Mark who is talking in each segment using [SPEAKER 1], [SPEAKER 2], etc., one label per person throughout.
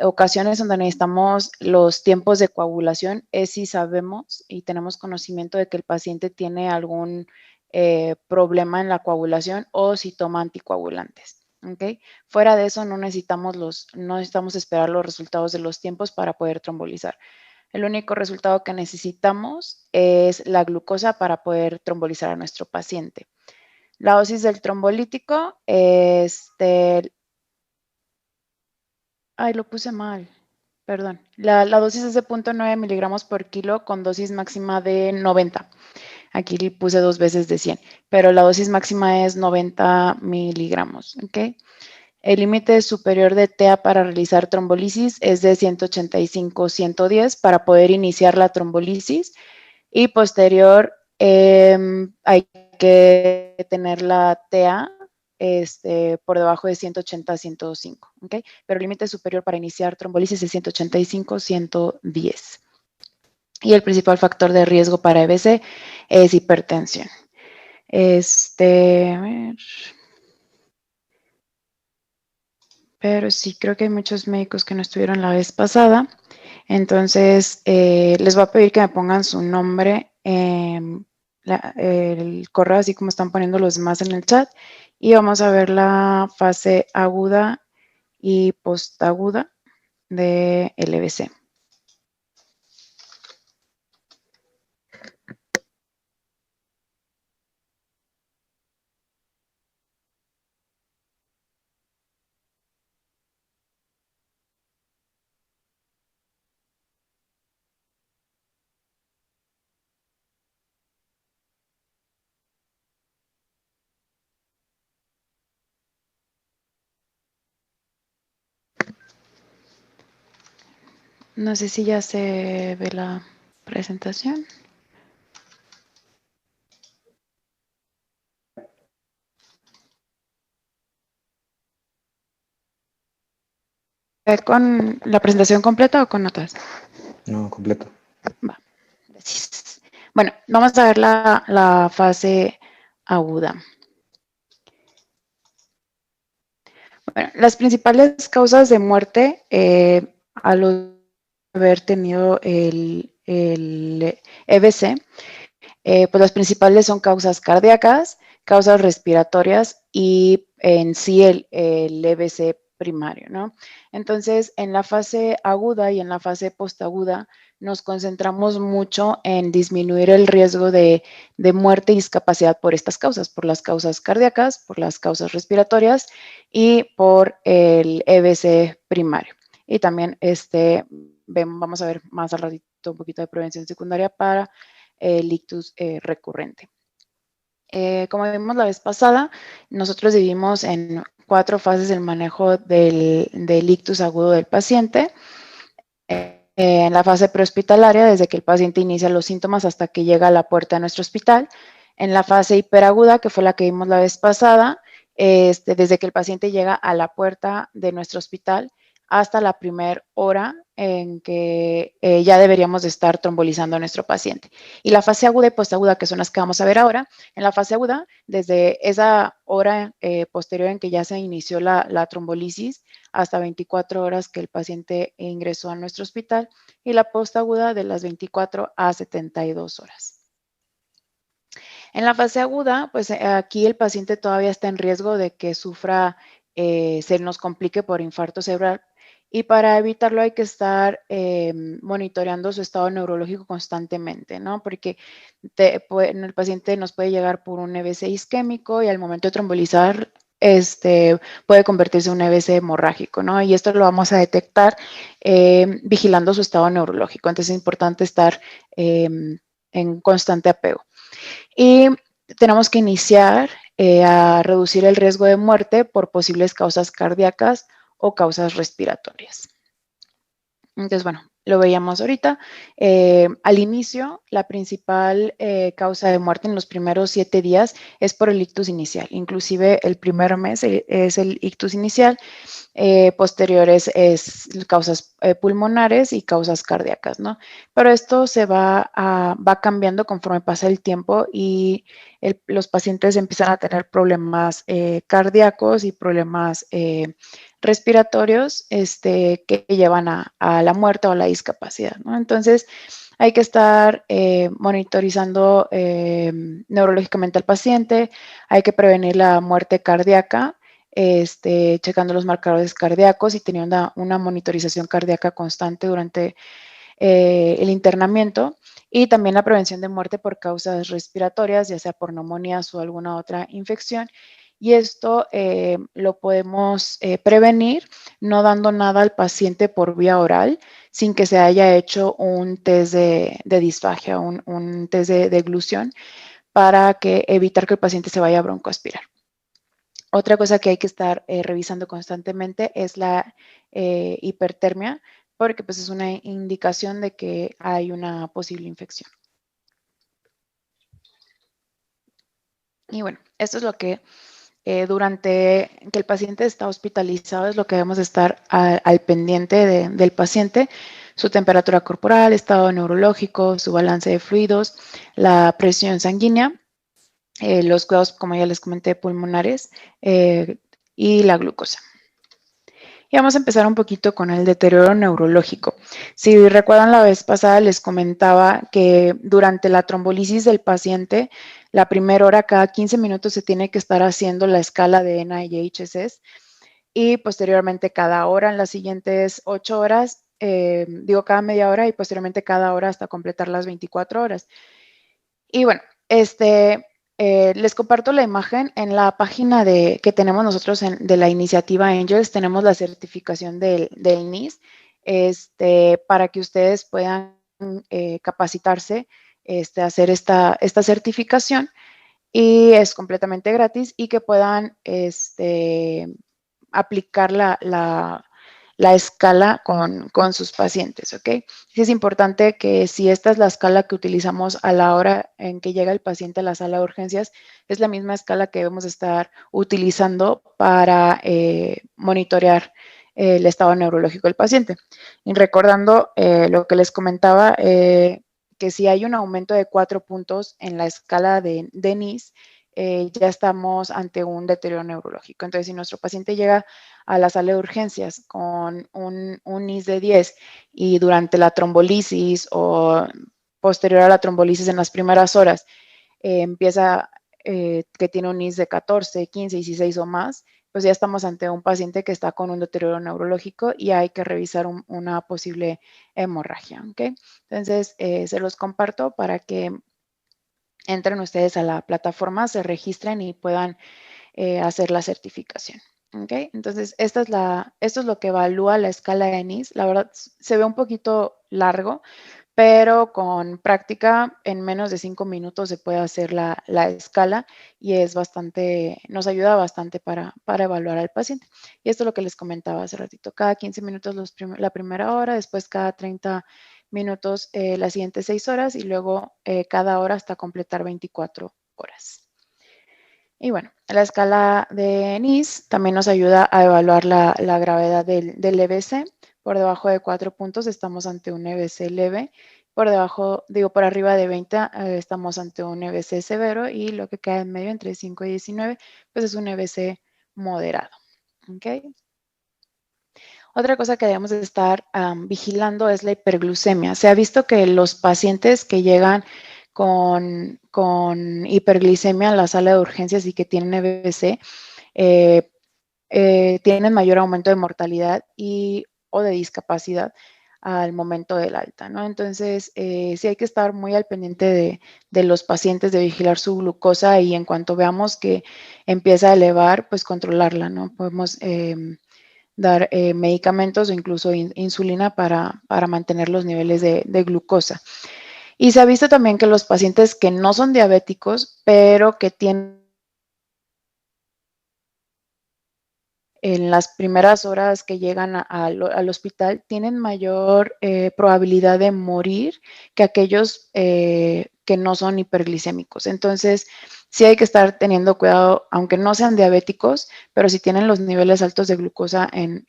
[SPEAKER 1] ocasiones donde necesitamos los tiempos de coagulación es si sabemos y tenemos conocimiento de que el paciente tiene algún problema en la coagulación o si toma anticoagulantes. ¿Okay? Fuera de eso no necesitamos esperar los resultados de los tiempos para poder trombolizar. El único resultado que necesitamos es la glucosa para poder trombolizar a nuestro paciente. La dosis del trombolítico, lo puse mal, perdón. La dosis es de 0.9 miligramos por kilo con dosis máxima de 90. Aquí le puse 2 veces de 100, pero la dosis máxima es 90 miligramos, ¿ok? El límite superior de TEA para realizar trombolisis es de 185-110 para poder iniciar la trombolisis y posterior hay que tener la TEA por debajo de 180-105, ¿ok? Pero el límite superior para iniciar trombolisis es 185-110. Y el principal factor de riesgo para EBC es hipertensión. A ver. Pero sí, creo que hay muchos médicos que no estuvieron la vez pasada. Entonces, les voy a pedir que me pongan su nombre, el correo, así como están poniendo los demás en el chat. Y vamos a ver la fase aguda y postaguda de LBC. No sé si ya se ve la presentación. ¿Con la presentación completa o con notas?
[SPEAKER 2] No, completo.
[SPEAKER 1] Va, gracias. Bueno, vamos a ver la fase aguda. Bueno, las principales causas de muerte al haber tenido el EBC, pues las principales son causas cardíacas, causas respiratorias y en sí el EBC primario, ¿no? Entonces, en la fase aguda y en la fase postaguda nos concentramos mucho en disminuir el riesgo de muerte y discapacidad por estas causas, por las causas cardíacas, por las causas respiratorias y por el EBC primario. Y también vamos a ver más al ratito un poquito de prevención secundaria para el ictus recurrente. Como vimos la vez pasada, nosotros dividimos en 4 fases el manejo del ictus agudo del paciente. En la fase prehospitalaria, desde que el paciente inicia los síntomas hasta que llega a la puerta de nuestro hospital. En la fase hiperaguda, que fue la que vimos la vez pasada, desde que el paciente llega a la puerta de nuestro hospital hasta la primera hora en que ya deberíamos de estar trombolizando a nuestro paciente. Y la fase aguda y postaguda, que son las que vamos a ver ahora, en la fase aguda, desde esa hora posterior en que ya se inició la trombolisis hasta 24 horas que el paciente ingresó a nuestro hospital, y la postaguda de las 24 a 72 horas. En la fase aguda, pues aquí el paciente todavía está en riesgo de que sufra, se nos complique por infarto cerebral, y para evitarlo hay que estar monitoreando su estado neurológico constantemente, ¿no? Porque el paciente nos puede llegar por un EBC isquémico y al momento de trombolizar puede convertirse en un EBC hemorrágico, ¿no? Y esto lo vamos a detectar vigilando su estado neurológico. Entonces es importante estar en constante apego. Y tenemos que iniciar a reducir el riesgo de muerte por posibles causas cardíacas o causas respiratorias. Entonces, bueno, lo veíamos ahorita. Al inicio, la principal causa de muerte en los primeros 7 días es por el ictus inicial. Inclusive el primer mes es el ictus inicial. Posteriores es causas pulmonares y causas cardíacas, ¿no? Pero esto se va cambiando conforme pasa el tiempo y los pacientes empiezan a tener problemas cardíacos y problemas respiratorios que llevan a la muerte o a la discapacidad, ¿no? Entonces, hay que estar monitorizando neurológicamente al paciente, hay que prevenir la muerte cardíaca, checando los marcadores cardíacos y teniendo una monitorización cardíaca constante durante el internamiento, y también la prevención de muerte por causas respiratorias, ya sea por neumonías o alguna otra infección. Y esto lo podemos prevenir no dando nada al paciente por vía oral sin que se haya hecho un test de disfagia, un test de deglución, para evitar que el paciente se vaya a broncoaspirar. Otra cosa que hay que estar revisando constantemente es la hipertermia, porque pues es una indicación de que hay una posible infección. Y bueno, esto es lo que durante que el paciente está hospitalizado es lo que debemos estar al pendiente del paciente: su temperatura corporal, estado neurológico, su balance de fluidos, la presión sanguínea, los cuidados, como ya les comenté, pulmonares y la glucosa. Y vamos a empezar un poquito con el deterioro neurológico. Si recuerdan, la vez pasada les comentaba que durante la trombolisis del paciente, la primera hora, cada 15 minutos se tiene que estar haciendo la escala de NIHSS, y posteriormente cada hora en las siguientes 8 horas, cada media hora, y posteriormente cada hora hasta completar las 24 horas. Y bueno, les comparto la imagen. En la página que tenemos nosotros de la iniciativa Angels, tenemos la certificación del NIS, para que ustedes puedan capacitarse, hacer esta certificación, y es completamente gratis, y que puedan aplicar la escala con sus pacientes, ¿ok? Sí, es importante que si esta es la escala que utilizamos a la hora en que llega el paciente a la sala de urgencias, es la misma escala que debemos estar utilizando para monitorear el estado neurológico del paciente. Y recordando lo que les comentaba, que si hay un aumento de 4 puntos en la escala de NIS, ya estamos ante un deterioro neurológico. Entonces, si nuestro paciente llega a la sala de urgencias con un NIS de 10, y durante la trombolisis o posterior a la trombolisis en las primeras horas empieza que tiene un NIS de 14, 15, 16 o más, pues ya estamos ante un paciente que está con un deterioro neurológico y hay que revisar una posible hemorragia, ¿ok? Entonces, se los comparto para que entren ustedes a la plataforma, se registren y puedan hacer la certificación. ¿Okay? Entonces, esto es lo que evalúa la escala de NIS. La verdad, se ve un poquito largo, pero con práctica, en menos de 5 minutos se puede hacer la escala, y nos ayuda bastante para evaluar al paciente. Y esto es lo que les comentaba hace ratito: cada 15 minutos la primera hora, después cada 30 minutos las siguientes 6 horas, y luego cada hora hasta completar 24 horas. Y bueno, la escala de NIS también nos ayuda a evaluar la gravedad del EBC. Por debajo de 4 puntos estamos ante un EBC leve. Por arriba de 20 estamos ante un EBC severo, y lo que queda en medio, entre 5 y 19, pues es un EBC moderado. ¿Okay? Otra cosa que debemos de estar vigilando es la hiperglucemia. Se ha visto que los pacientes que llegan con hiperglicemia en la sala de urgencias y que tienen EBC, tienen mayor aumento de mortalidad o de discapacidad al momento del alta, ¿no? Entonces, sí hay que estar muy al pendiente de los pacientes, de vigilar su glucosa, y en cuanto veamos que empieza a elevar, pues controlarla, ¿no? Podemos dar medicamentos o incluso insulina para mantener los niveles de glucosa. Y se ha visto también que los pacientes que no son diabéticos, pero que tienen en las primeras horas que llegan al hospital, tienen mayor probabilidad de morir que aquellos que no son hiperglicémicos. Entonces, sí hay que estar teniendo cuidado, aunque no sean diabéticos, pero si tienen los niveles altos de glucosa en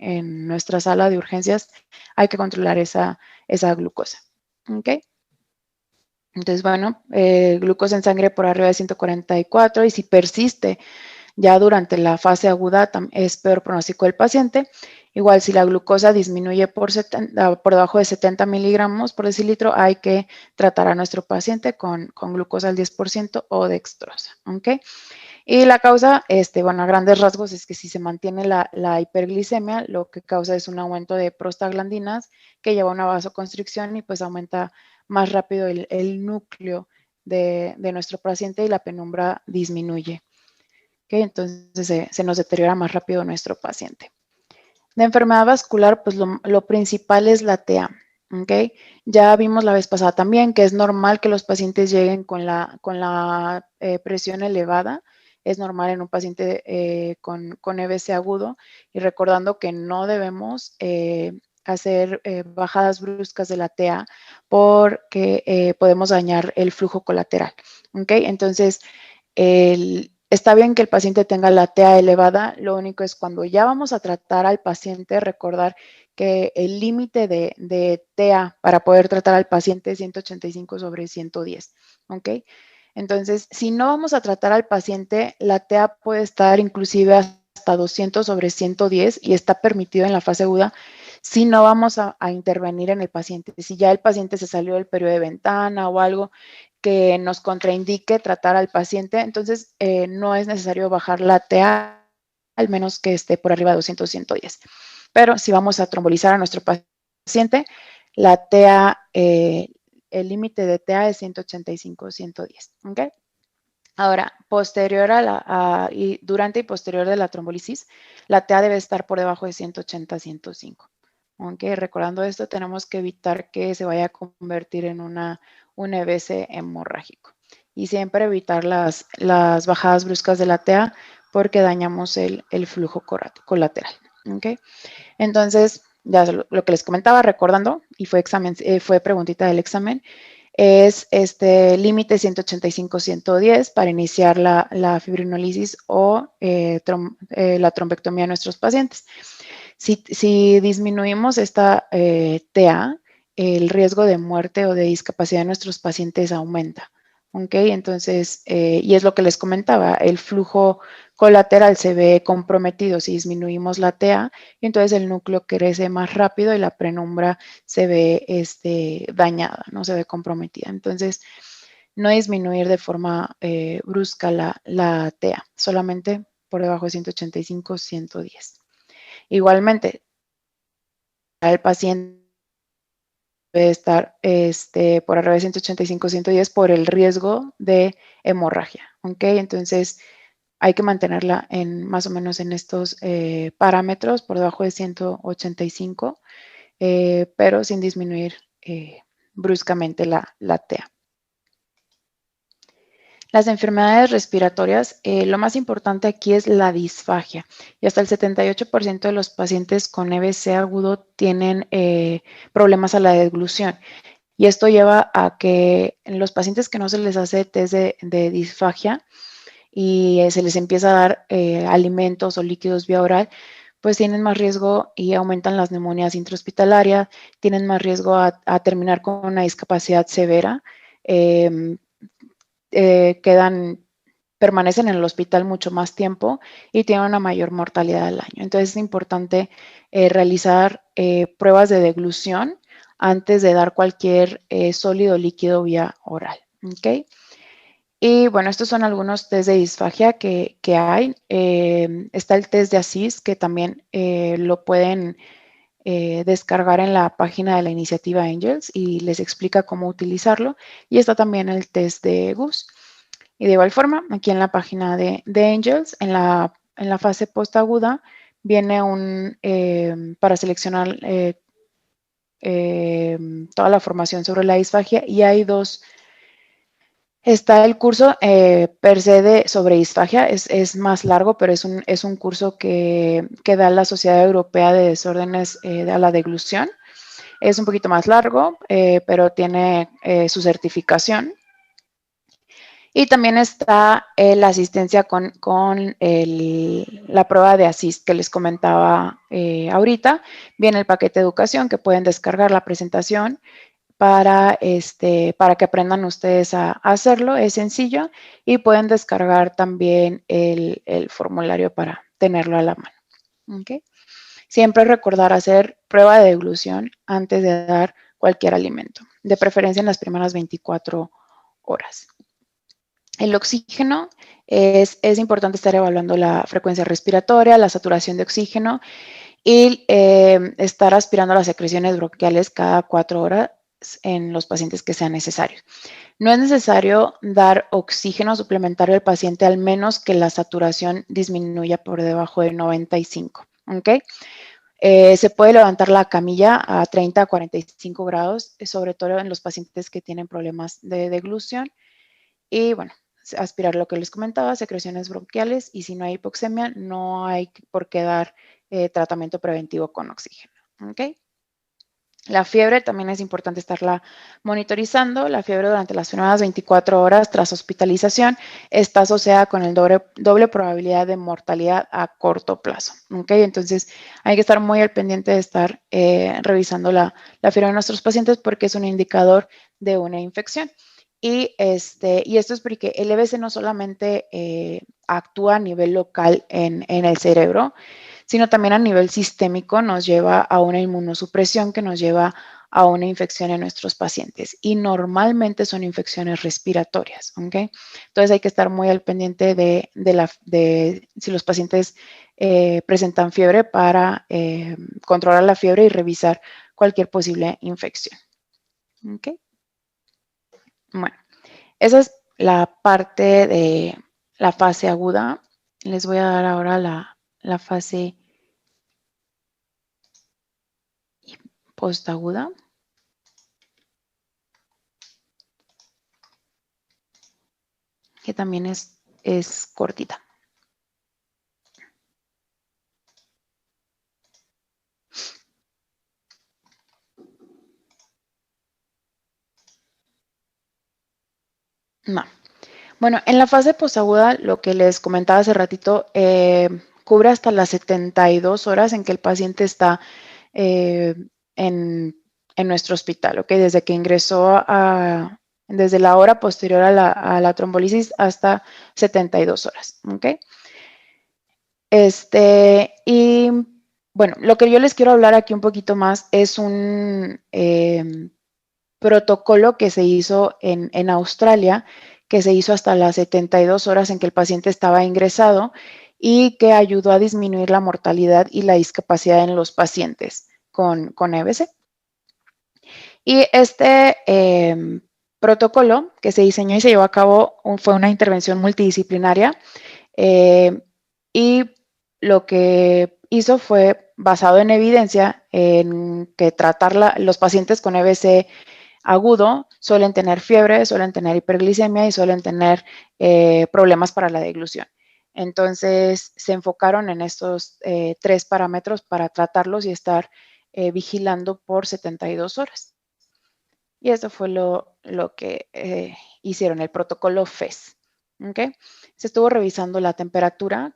[SPEAKER 1] nuestra sala de urgencias, hay que controlar esa glucosa. ¿Ok? Entonces, bueno, glucosa en sangre por arriba de 144, y si persiste Ya durante la fase aguda es peor pronóstico del paciente. Igual si la glucosa disminuye por debajo de 70 miligramos por decilitro, hay que tratar a nuestro paciente con glucosa al 10% o dextrosa. ¿Okay? Y la causa, bueno, a grandes rasgos es que si se mantiene la hiperglicemia, lo que causa es un aumento de prostaglandinas que lleva a una vasoconstricción y pues aumenta más rápido el núcleo de nuestro paciente y la penumbra disminuye. ¿Okay? Entonces se nos deteriora más rápido nuestro paciente. De enfermedad vascular, pues lo principal es la TEA. ¿Okay? Ya vimos la vez pasada también que es normal que los pacientes lleguen con la presión elevada. Es normal en un paciente con EBC agudo y recordando que no debemos hacer bajadas bruscas de la TEA porque podemos dañar el flujo colateral. ¿Okay? Entonces, está bien que el paciente tenga la TEA elevada, lo único es cuando ya vamos a tratar al paciente, recordar que el límite de TEA para poder tratar al paciente es 185/110, ¿ok? Entonces, si no vamos a tratar al paciente, la TEA puede estar inclusive hasta 200/110 y está permitido en la fase aguda si no vamos a intervenir en el paciente. Si ya el paciente se salió del periodo de ventana o algo, que nos contraindique tratar al paciente, entonces no es necesario bajar la TEA, al menos que esté por arriba de 200/110. Pero si vamos a trombolizar a nuestro paciente, la TEA, el límite de TEA es 185/110. ¿Okay? Ahora, posterior y durante y posterior de la trombolisis, la TEA debe estar por debajo de 180/105. Okay, recordando esto, tenemos que evitar que se vaya a convertir en un EBC hemorrágico. Y siempre evitar las bajadas bruscas de la TEA porque dañamos el flujo colateral. Okay. Entonces, ya lo que les comentaba, recordando, y fue preguntita del examen, es este límite 185/110 para iniciar la fibrinolisis o la trombectomía de nuestros pacientes. Si disminuimos esta TEA, el riesgo de muerte o de discapacidad de nuestros pacientes aumenta. ¿Ok? Entonces, y es lo que les comentaba, el flujo colateral se ve comprometido si disminuimos la TEA, y entonces el núcleo crece más rápido y la penumbra se ve dañada, no se ve comprometida. Entonces, no disminuir de forma brusca la TEA, solamente por debajo de 185/110. Igualmente, el paciente debe estar por arriba de 185/110 por el riesgo de hemorragia. ¿Ok? Entonces, hay que mantenerla más o menos en estos parámetros, por debajo de 185, pero sin disminuir bruscamente la TEA. Las enfermedades respiratorias, lo más importante aquí es la disfagia. Y hasta el 78% de los pacientes con EBC agudo tienen problemas a la deglución. Y esto lleva a que en los pacientes que no se les hace test de disfagia y se les empieza a dar alimentos o líquidos vía oral, pues tienen más riesgo y aumentan las neumonías intrahospitalarias, tienen más riesgo a terminar con una discapacidad severa. Permanecen en el hospital mucho más tiempo y tienen una mayor mortalidad al año. Entonces es importante realizar pruebas de deglución antes de dar cualquier sólido líquido vía oral. ¿Okay? Y bueno, estos son algunos test de disfagia que hay. Está el test de ASIS, que también lo pueden descargar en la página de la iniciativa Angels y les explica cómo utilizarlo. Y está también el test de GUS. Y de igual forma, aquí en la página de Angels, en la fase postaguda, viene para seleccionar toda la formación sobre la disfagia y hay dos. Está el curso per se sobre disfagia, es más largo, pero es un curso que da la Sociedad Europea de Desórdenes a la Deglución. Es un poquito más largo, pero tiene su certificación. Y también está la asistencia con la prueba de ASIST que les comentaba ahorita. Viene el paquete de educación que pueden descargar la presentación para que aprendan ustedes a hacerlo. Es sencillo y pueden descargar también el formulario para tenerlo a la mano. ¿Okay? Siempre recordar hacer prueba de deglución antes de dar cualquier alimento, de preferencia en las primeras 24 horas. El oxígeno, es importante estar evaluando la frecuencia respiratoria, la saturación de oxígeno y estar aspirando a las secreciones bronquiales cada 4 horas en los pacientes que sean necesarios. No es necesario dar oxígeno suplementario al paciente al menos que la saturación disminuya por debajo de 95. ¿Okay? Se puede levantar la camilla a 30 a 45 grados, sobre todo en los pacientes que tienen problemas de deglución. Y bueno, aspirar lo que les comentaba, secreciones bronquiales, y si no hay hipoxemia, no hay por qué dar tratamiento preventivo con oxígeno. ¿Okay? La fiebre también es importante estarla monitorizando. La fiebre durante las primeras 24 horas tras hospitalización está asociada con el doble probabilidad de mortalidad a corto plazo. ¿Okay? Entonces hay que estar muy al pendiente de estar revisando la fiebre de nuestros pacientes porque es un indicador de una infección. Y esto es porque el EBC no solamente actúa a nivel local en el cerebro, sino también a nivel sistémico nos lleva a una inmunosupresión que nos lleva a una infección en nuestros pacientes. Y normalmente son infecciones respiratorias. ¿Okay? Entonces hay que estar muy al pendiente de si los pacientes presentan fiebre para controlar la fiebre y revisar cualquier posible infección. ¿Okay? Bueno, esa es la parte de la fase aguda. Les voy a dar ahora la fase postaguda. Que también es cortita. No. Bueno, en la fase posaguda, lo que les comentaba hace ratito, cubre hasta las 72 horas en que el paciente está en nuestro hospital, ¿ok? Desde que ingresó desde la hora posterior a la trombolisis hasta 72 horas, ¿ok? Y bueno, lo que yo les quiero hablar aquí un poquito más es un protocolo que se hizo en Australia, que se hizo hasta las 72 horas en que el paciente estaba ingresado y que ayudó a disminuir la mortalidad y la discapacidad en los pacientes con EBC. Y protocolo que se diseñó y se llevó a cabo fue una intervención multidisciplinaria y lo que hizo fue basado en evidencia en que tratar los pacientes con EBC agudo suelen tener fiebre, suelen tener hiperglicemia y suelen tener problemas para la deglución. Entonces se enfocaron en estos 3 parámetros para tratarlos y estar vigilando por 72 horas. Y eso fue lo que hicieron, el protocolo FES. ¿Okay? Se estuvo revisando la temperatura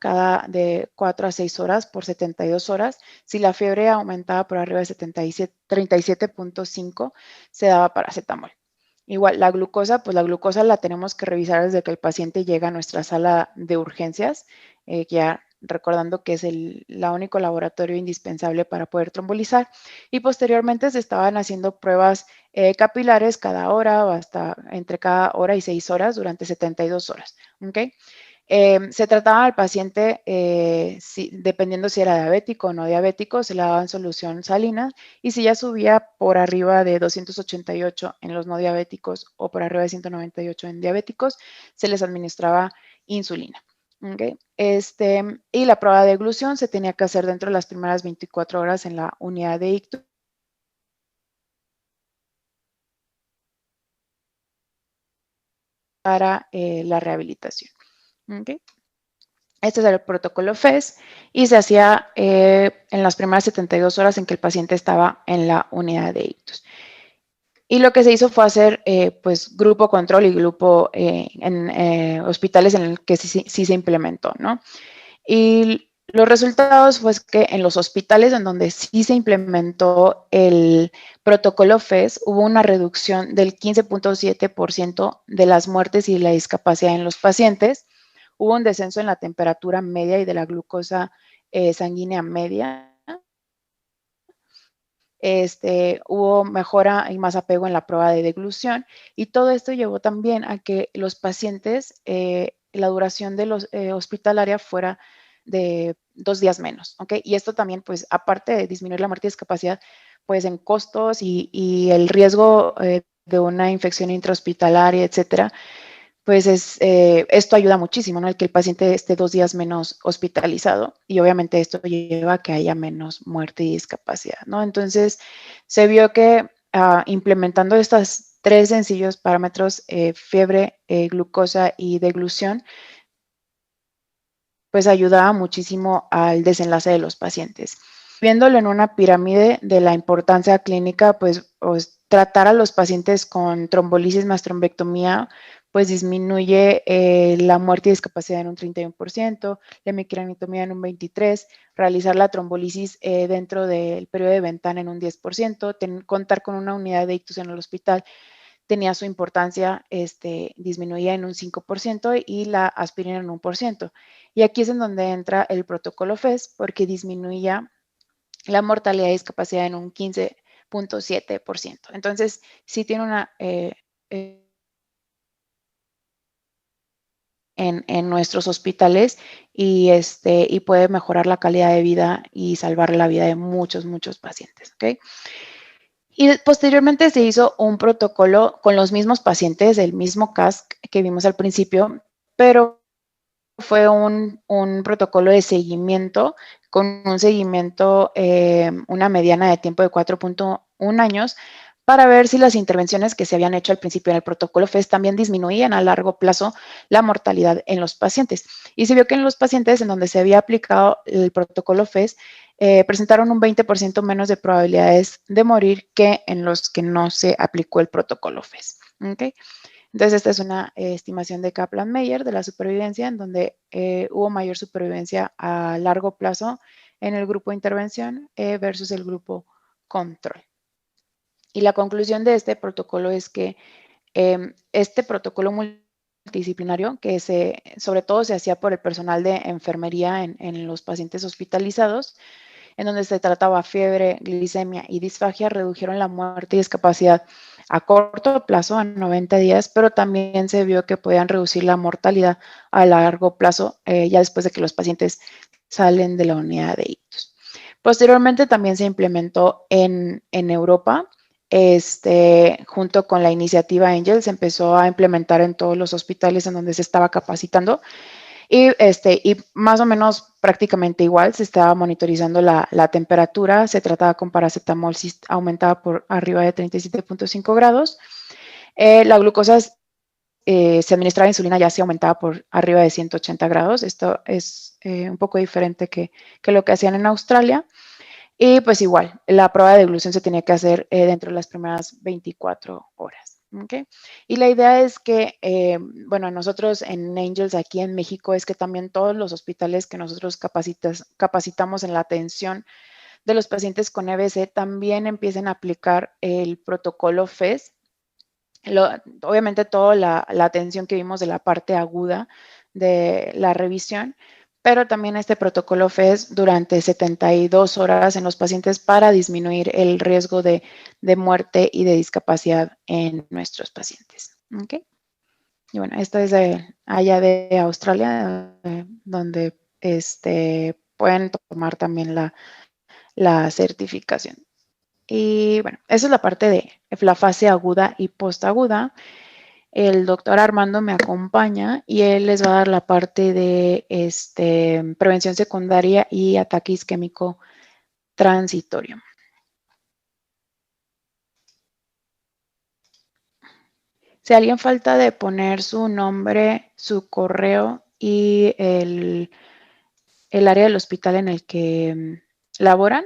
[SPEAKER 1] de 4 a 6 horas por 72 horas. Si la fiebre aumentaba por arriba de 37.5, se daba paracetamol. Igual, la glucosa, pues la glucosa la tenemos que revisar desde que el paciente llega a nuestra sala de urgencias, ya recordando que es el único laboratorio indispensable para poder trombolizar. Y posteriormente se estaban haciendo pruebas capilares cada hora o hasta entre cada hora y 6 horas durante 72 horas. ¿Okay? Se trataba al paciente, dependiendo si era diabético o no diabético, se le daban solución salina y si ya subía por arriba de 288 en los no diabéticos o por arriba de 198 en diabéticos, se les administraba insulina. ¿Okay? Y la prueba de glución se tenía que hacer dentro de las primeras 24 horas en la unidad de ictus para la rehabilitación. ¿Okay? Este es el protocolo FES y se hacía en las primeras 72 horas en que el paciente estaba en la unidad de ictus. Y lo que se hizo fue hacer pues grupo control y grupo en hospitales en el que sí se implementó, ¿no? Y los resultados fue que en los hospitales en donde sí se implementó el protocolo FES, hubo una reducción del 15.7% de las muertes y la discapacidad en los pacientes. Hubo un descenso en la temperatura media y de la glucosa sanguínea media. Hubo mejora y más apego en la prueba de deglución, y todo esto llevó también a que los pacientes, la duración de los hospitalaria fuera de 2 días menos, ¿ok? Y esto también, pues, aparte de disminuir la muerte y discapacidad, pues en costos y el riesgo de una infección intrahospitalaria, etcétera, pues esto ayuda muchísimo, ¿no? El que el paciente esté 2 días menos hospitalizado, y obviamente esto lleva a que haya menos muerte y discapacidad, ¿no? Entonces, se vio que implementando estos 3 sencillos parámetros, fiebre, glucosa y deglución, pues ayudaba muchísimo al desenlace de los pacientes. Viéndolo en una pirámide de la importancia clínica, pues tratar a los pacientes con trombolisis más trombectomía, pues disminuye la muerte y discapacidad en un 31%, la hemicranitomía en un 23%, realizar la trombolisis dentro del periodo de ventana en un 10%, contar con una unidad de ictus en el hospital tenía su importancia, disminuía en un 5% y la aspirina en un 1%. Y aquí es en donde entra el protocolo FES, porque disminuía la mortalidad y discapacidad en un 15.7%. Entonces, sí tiene una en nuestros hospitales y puede mejorar la calidad de vida y salvar la vida de muchos, muchos pacientes, ¿ok? Y posteriormente se hizo un protocolo con los mismos pacientes, el mismo CASC que vimos al principio, pero fue un protocolo de seguimiento con un seguimiento, una mediana de tiempo de 4.1 años, para ver si las intervenciones que se habían hecho al principio en el protocolo FES también disminuían a largo plazo la mortalidad en los pacientes. Y se vio que en los pacientes en donde se había aplicado el protocolo FES, presentaron un 20% menos de probabilidades de morir que en los que no se aplicó el protocolo FES. ¿Okay? Entonces, esta es una estimación de Kaplan-Meier de la supervivencia, en donde hubo mayor supervivencia a largo plazo en el grupo de intervención versus el grupo control. Y la conclusión de este protocolo es que este protocolo multidisciplinario, que sobre todo se hacía por el personal de enfermería en los pacientes hospitalizados, en donde se trataba fiebre, glicemia y disfagia, redujeron la muerte y discapacidad a corto plazo, a 90 días, pero también se vio que podían reducir la mortalidad a largo plazo, ya después de que los pacientes salen de la unidad de ictus. Posteriormente también se implementó en Europa, junto con la iniciativa Angel, se empezó a implementar en todos los hospitales en donde se estaba capacitando. Y más o menos prácticamente igual, se estaba monitorizando la temperatura, se trataba con paracetamol si aumentaba por arriba de 37.5 grados. La glucosa se administraba insulina ya si aumentaba por arriba de 180 grados. Esto es un poco diferente que lo que hacían en Australia. Y pues igual, la prueba de deglución se tenía que hacer dentro de las primeras 24 horas. ¿Okay? Y la idea es que, bueno, nosotros en Angels aquí en México es que también todos los hospitales que nosotros capacitamos en la atención de los pacientes con EBC también empiecen a aplicar el protocolo FES. Obviamente toda la atención que vimos de la parte aguda de la revisión, pero también este protocolo FES durante 72 horas en los pacientes para disminuir el riesgo de muerte y de discapacidad en nuestros pacientes. ¿Okay? Y bueno, esta es allá de Australia, donde pueden tomar también la certificación. Y bueno, esa es la parte de la fase aguda y postaguda. El doctor Armando me acompaña y él les va a dar la parte de prevención secundaria y ataque isquémico transitorio. Si alguien falta de poner su nombre, su correo y el área del hospital en el que laboran,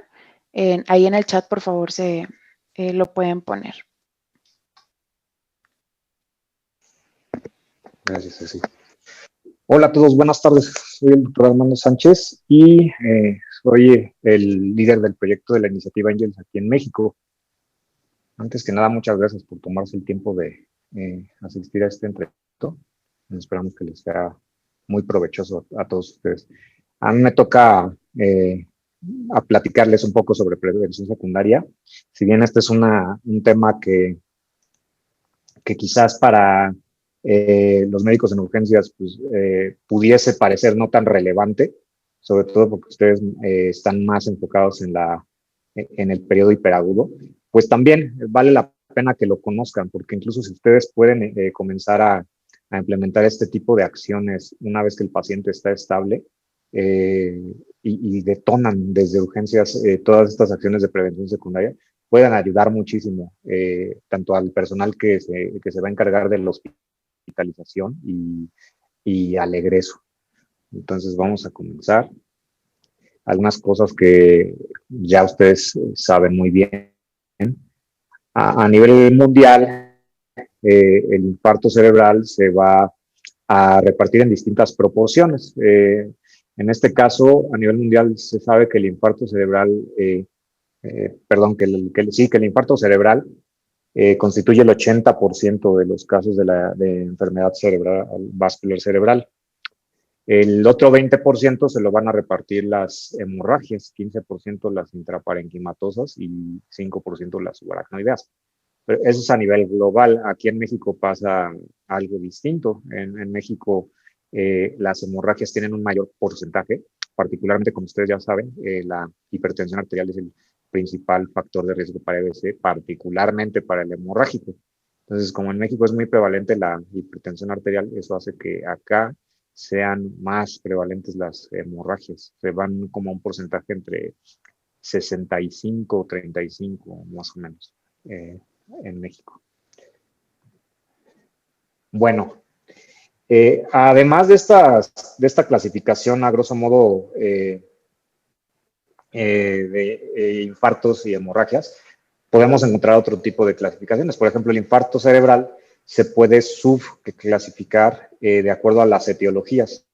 [SPEAKER 1] ahí en el chat, por favor, lo pueden poner.
[SPEAKER 2] Gracias, Ceci. Hola a todos, buenas tardes. Soy el doctor Armando Sánchez y soy el líder del proyecto de la iniciativa Angels aquí en México. Antes que nada, muchas gracias por tomarse el tiempo de asistir a este entrenamiento. Esperamos que les sea muy provechoso a todos ustedes. A mí me toca a platicarles un poco sobre prevención secundaria. Si bien este es un tema que quizás para los médicos en urgencias pues, pudiese parecer no tan relevante, sobre todo porque ustedes están más enfocados en el periodo hiperagudo, pues también vale la pena que lo conozcan, porque incluso si ustedes pueden comenzar a implementar este tipo de acciones una vez que el paciente está estable, eh, y detonan desde urgencias todas estas acciones de prevención secundaria, puedan ayudar muchísimo, tanto al personal que se va a encargar de la hospitalización y al egreso. Entonces vamos a comenzar. Algunas cosas que ya ustedes saben muy bien. A nivel mundial, el infarto cerebral se va a repartir en distintas proporciones. En este caso, a nivel mundial, se sabe que el infarto cerebral, perdón, que el infarto cerebral constituye el 80% de los casos de enfermedad cerebral, vascular cerebral. El otro 20% se lo van a repartir las hemorragias, 15% las intraparenquimatosas y 5% las subaracnoideas. Pero eso es a nivel global. Aquí en México pasa algo distinto. En México las hemorragias tienen un mayor porcentaje, particularmente como ustedes ya saben, la hipertensión arterial es el principal factor de riesgo para EBC, particularmente para el hemorrágico. Entonces, como en México es muy prevalente la hipertensión arterial, eso hace que acá sean más prevalentes las hemorragias. Se van como a un porcentaje entre 65 o 35, más o menos, en México. Bueno, además de esta clasificación, a grosso modo, de infartos y hemorragias, podemos encontrar otro tipo de clasificaciones. Por ejemplo, el infarto cerebral se puede subclasificar de acuerdo a las etiologías.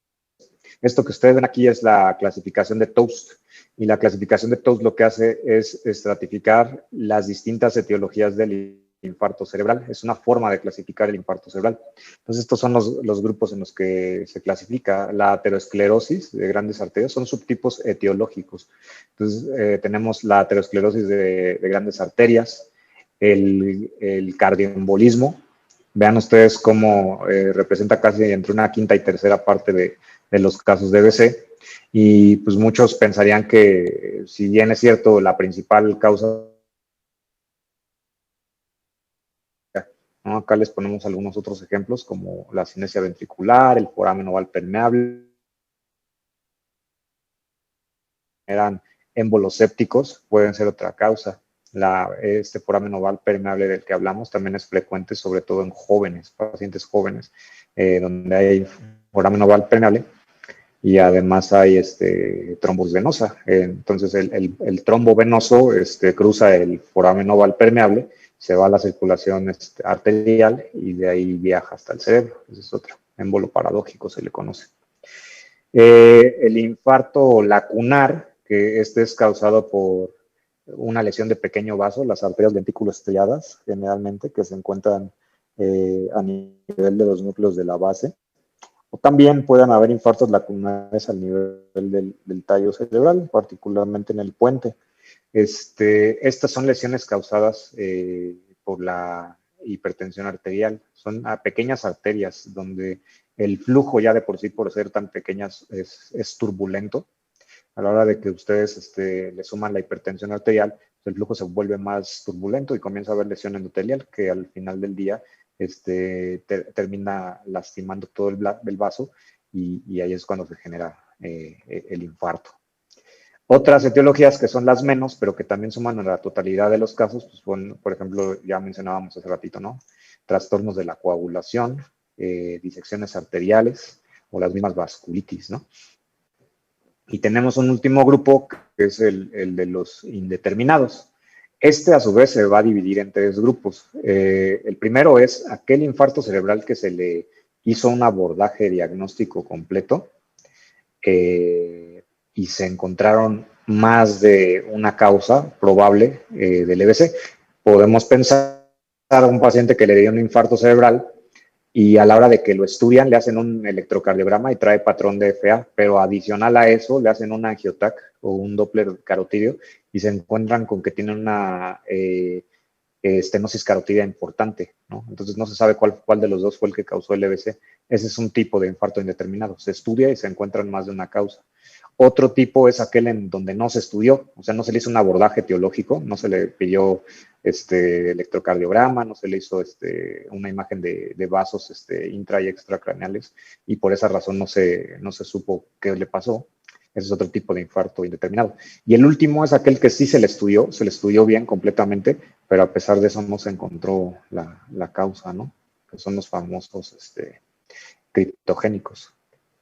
[SPEAKER 2] Esto que ustedes ven aquí es la clasificación de Toast. Y la clasificación de Toast lo que hace es estratificar las distintas etiologías del infarto cerebral. Es una forma de clasificar el infarto cerebral. Entonces, estos son los grupos en los que se clasifica. La aterosclerosis de grandes arterias son subtipos etiológicos. Entonces, tenemos la aterosclerosis de grandes arterias, el cardioembolismo. Vean ustedes cómo representa casi entre una quinta y tercera parte de los casos de EBC. Y pues muchos pensarían que, si bien es cierto, la principal causa, ¿no? Acá les ponemos algunos otros ejemplos como la cinesia ventricular, el foramen oval permeable, eran émbolos sépticos, pueden ser otra causa. Este foramen oval permeable del que hablamos también es frecuente, sobre todo en jóvenes, pacientes jóvenes, donde hay foramen oval permeable y además hay trombos venosa. Entonces el trombo venoso cruza el foramen oval permeable, se va a la circulación arterial y de ahí viaja hasta el cerebro. Ese es otro émbolo paradójico, se le conoce. El infarto lacunar, que es causado por una lesión de pequeño vaso, las arterias ventrículo estrelladas, generalmente, que se encuentran a nivel de los núcleos de la base. O también pueden haber infartos lacunares al nivel del tallo cerebral, particularmente en el puente. Estas son lesiones causadas por la hipertensión arterial. Son pequeñas arterias donde el flujo ya de por sí, por ser tan pequeñas, es turbulento. A la hora de que ustedes le suman la hipertensión arterial, el flujo se vuelve más turbulento y comienza a haber lesión endotelial que al final del día termina lastimando todo el vaso y ahí es cuando se genera el infarto. Otras etiologías que son las menos, pero que también suman a la totalidad de los casos, pues por ejemplo, ya mencionábamos hace ratito, ¿no? Trastornos de la coagulación, disecciones arteriales o las mismas vasculitis, ¿no? Y tenemos un último grupo que es el de los indeterminados. A su vez se va a dividir en tres grupos. El primero es aquel infarto cerebral que se le hizo un abordaje diagnóstico completo y se encontraron más de una causa probable del EBC. Podemos pensar a un paciente que le dio un infarto cerebral y a la hora de que lo estudian le hacen un electrocardiograma y trae patrón de FA, pero adicional a eso le hacen un angiotac o un Doppler carotídeo y se encuentran con que tiene una estenosis carotídea importante, ¿no? Entonces no se sabe cuál de los dos fue el que causó el EBC. Ese es un tipo de infarto indeterminado. Se estudia y se encuentran más de una causa. Otro tipo es aquel en donde no se estudió, o sea, no se le hizo un abordaje etiológico, no se le pidió electrocardiograma, no se le hizo una imagen de vasos intra y extracraneales y por esa razón no se supo qué le pasó. Ese es otro tipo de infarto indeterminado. Y el último es aquel que sí se le estudió bien completamente, pero a pesar de eso no se encontró la causa, ¿no? Que son los famosos criptogénicos,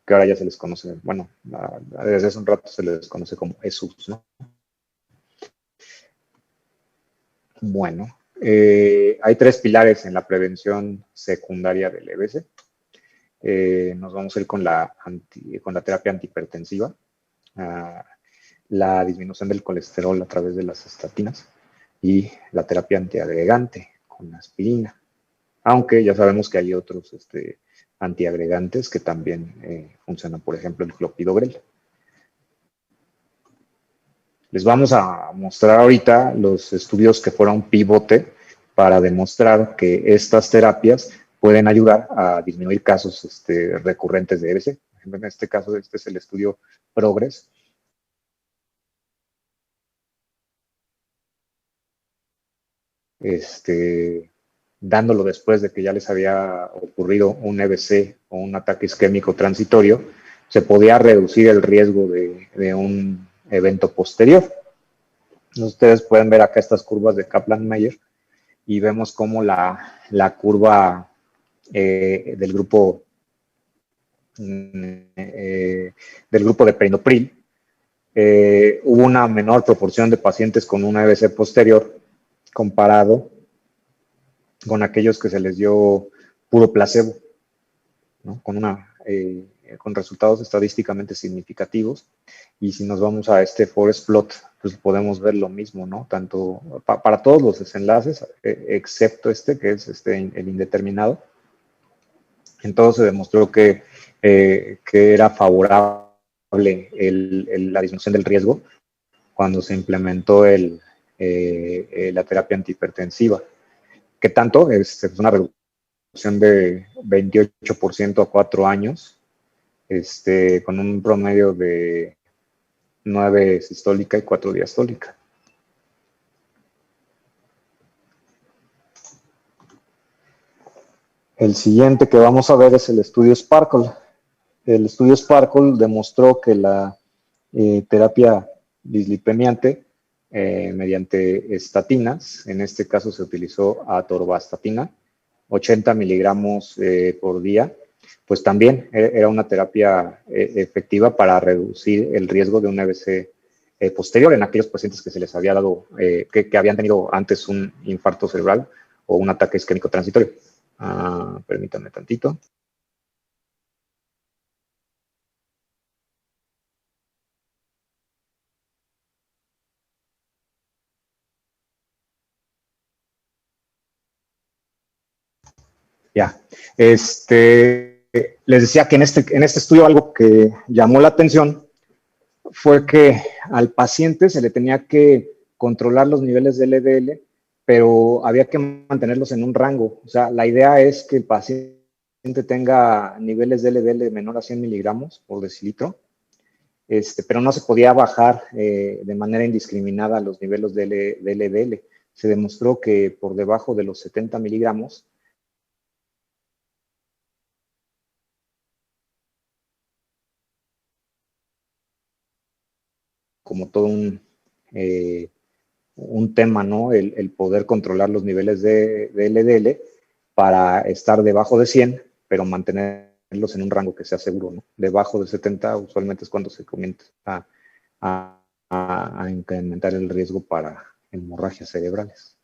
[SPEAKER 2] que ahora ya se les conoce, bueno, desde hace un rato se les conoce como ESUS, ¿no? Bueno, hay 3 pilares en la prevención secundaria del EBC. Nos vamos a ir con la terapia antihipertensiva, la disminución del colesterol a través de las estatinas y la terapia antiagregante con aspirina. Aunque ya sabemos que hay otros antiagregantes que también funcionan, por ejemplo, el clopidogrel. Les vamos a mostrar ahorita los estudios que fueron pivote para demostrar que estas terapias pueden ayudar a disminuir casos recurrentes de EBC. En este caso, este es el estudio PROGRESS. Dándolo después de que ya les había ocurrido un EBC o un ataque isquémico transitorio, se podía reducir el riesgo de un evento posterior. Ustedes pueden ver acá estas curvas de Kaplan-Meier y vemos cómo la curva del grupo de perindopril hubo una menor proporción de pacientes con una EBC posterior comparado con aquellos que se les dio puro placebo, ¿no? Con resultados estadísticamente significativos. Y si nos vamos a este forest plot, pues podemos ver lo mismo, ¿no? Tanto para todos los desenlaces, excepto que es el indeterminado. Entonces se demostró que era favorable la disminución del riesgo cuando se implementó la terapia antihipertensiva. ¿Qué tanto? Es una reducción de 28% a 4 años, con un promedio de 9 sistólica y 4 diastólica. El siguiente que vamos a ver es el estudio Sparkle. El estudio Sparkle demostró que la terapia dislipemiante mediante estatinas, en este caso se utilizó atorvastatina, 80 miligramos por día, pues también era una terapia efectiva para reducir el riesgo de un EBC posterior en aquellos pacientes que se les había dado, que habían tenido antes un infarto cerebral o un ataque isquémico transitorio. Permítanme tantito. Ya, les decía que en este estudio algo que llamó la atención fue que al paciente se le tenía que controlar los niveles de LDL, pero había que mantenerlos en un rango. O sea, la idea es que el paciente tenga niveles de LDL menor a 100 miligramos por decilitro, pero no se podía bajar de manera indiscriminada los niveles de LDL. Se demostró que por debajo de los 70 miligramos como todo un tema, ¿no? El poder controlar los niveles de LDL para estar debajo de 100, pero mantenerlos en un rango que sea seguro, ¿no? Debajo de 70 usualmente es cuando se comienza a incrementar el riesgo para hemorragias cerebrales,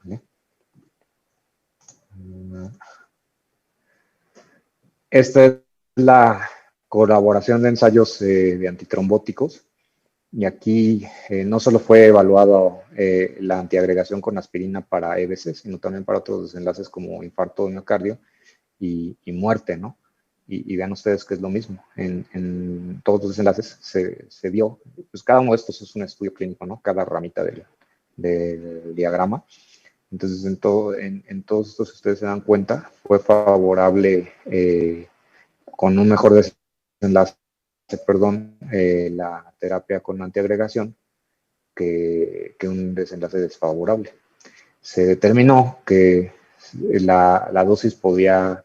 [SPEAKER 2] ¿vale? Esta es la colaboración de ensayos de antitrombóticos. Y aquí no solo fue evaluado la antiagregación con aspirina para EBC, sino también para otros desenlaces como infarto de miocardio y muerte, ¿no? Y vean ustedes que es lo mismo. En todos los desenlaces se dio, pues cada uno de estos es un estudio clínico, ¿no? Cada ramita del diagrama. Entonces, en todos estos, si ustedes se dan cuenta, fue favorable con un mejor desenlace, perdón, la terapia con antiagregación que un desenlace desfavorable. Se determinó que la dosis podía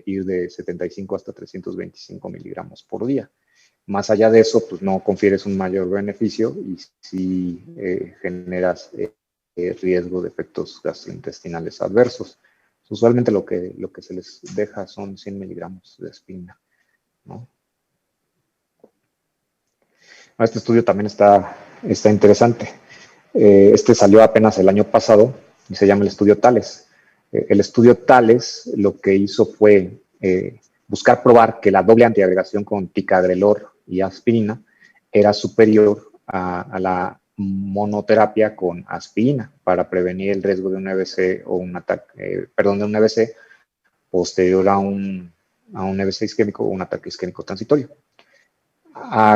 [SPEAKER 2] ir de 75 hasta 325 miligramos por día. Más allá de eso, pues no confieres un mayor beneficio y sí generas riesgo de efectos gastrointestinales adversos. Usualmente lo que se les deja son 100 miligramos de aspirina, ¿no? Este estudio también está interesante. Este salió apenas el año pasado y se llama el estudio Thales. El estudio Thales lo que hizo fue buscar probar que la doble antiagregación con ticagrelor y aspirina era superior a la monoterapia con aspirina para prevenir el riesgo de un EBC o un ataque, de un EBC posterior a un EBC isquémico o un ataque isquémico transitorio.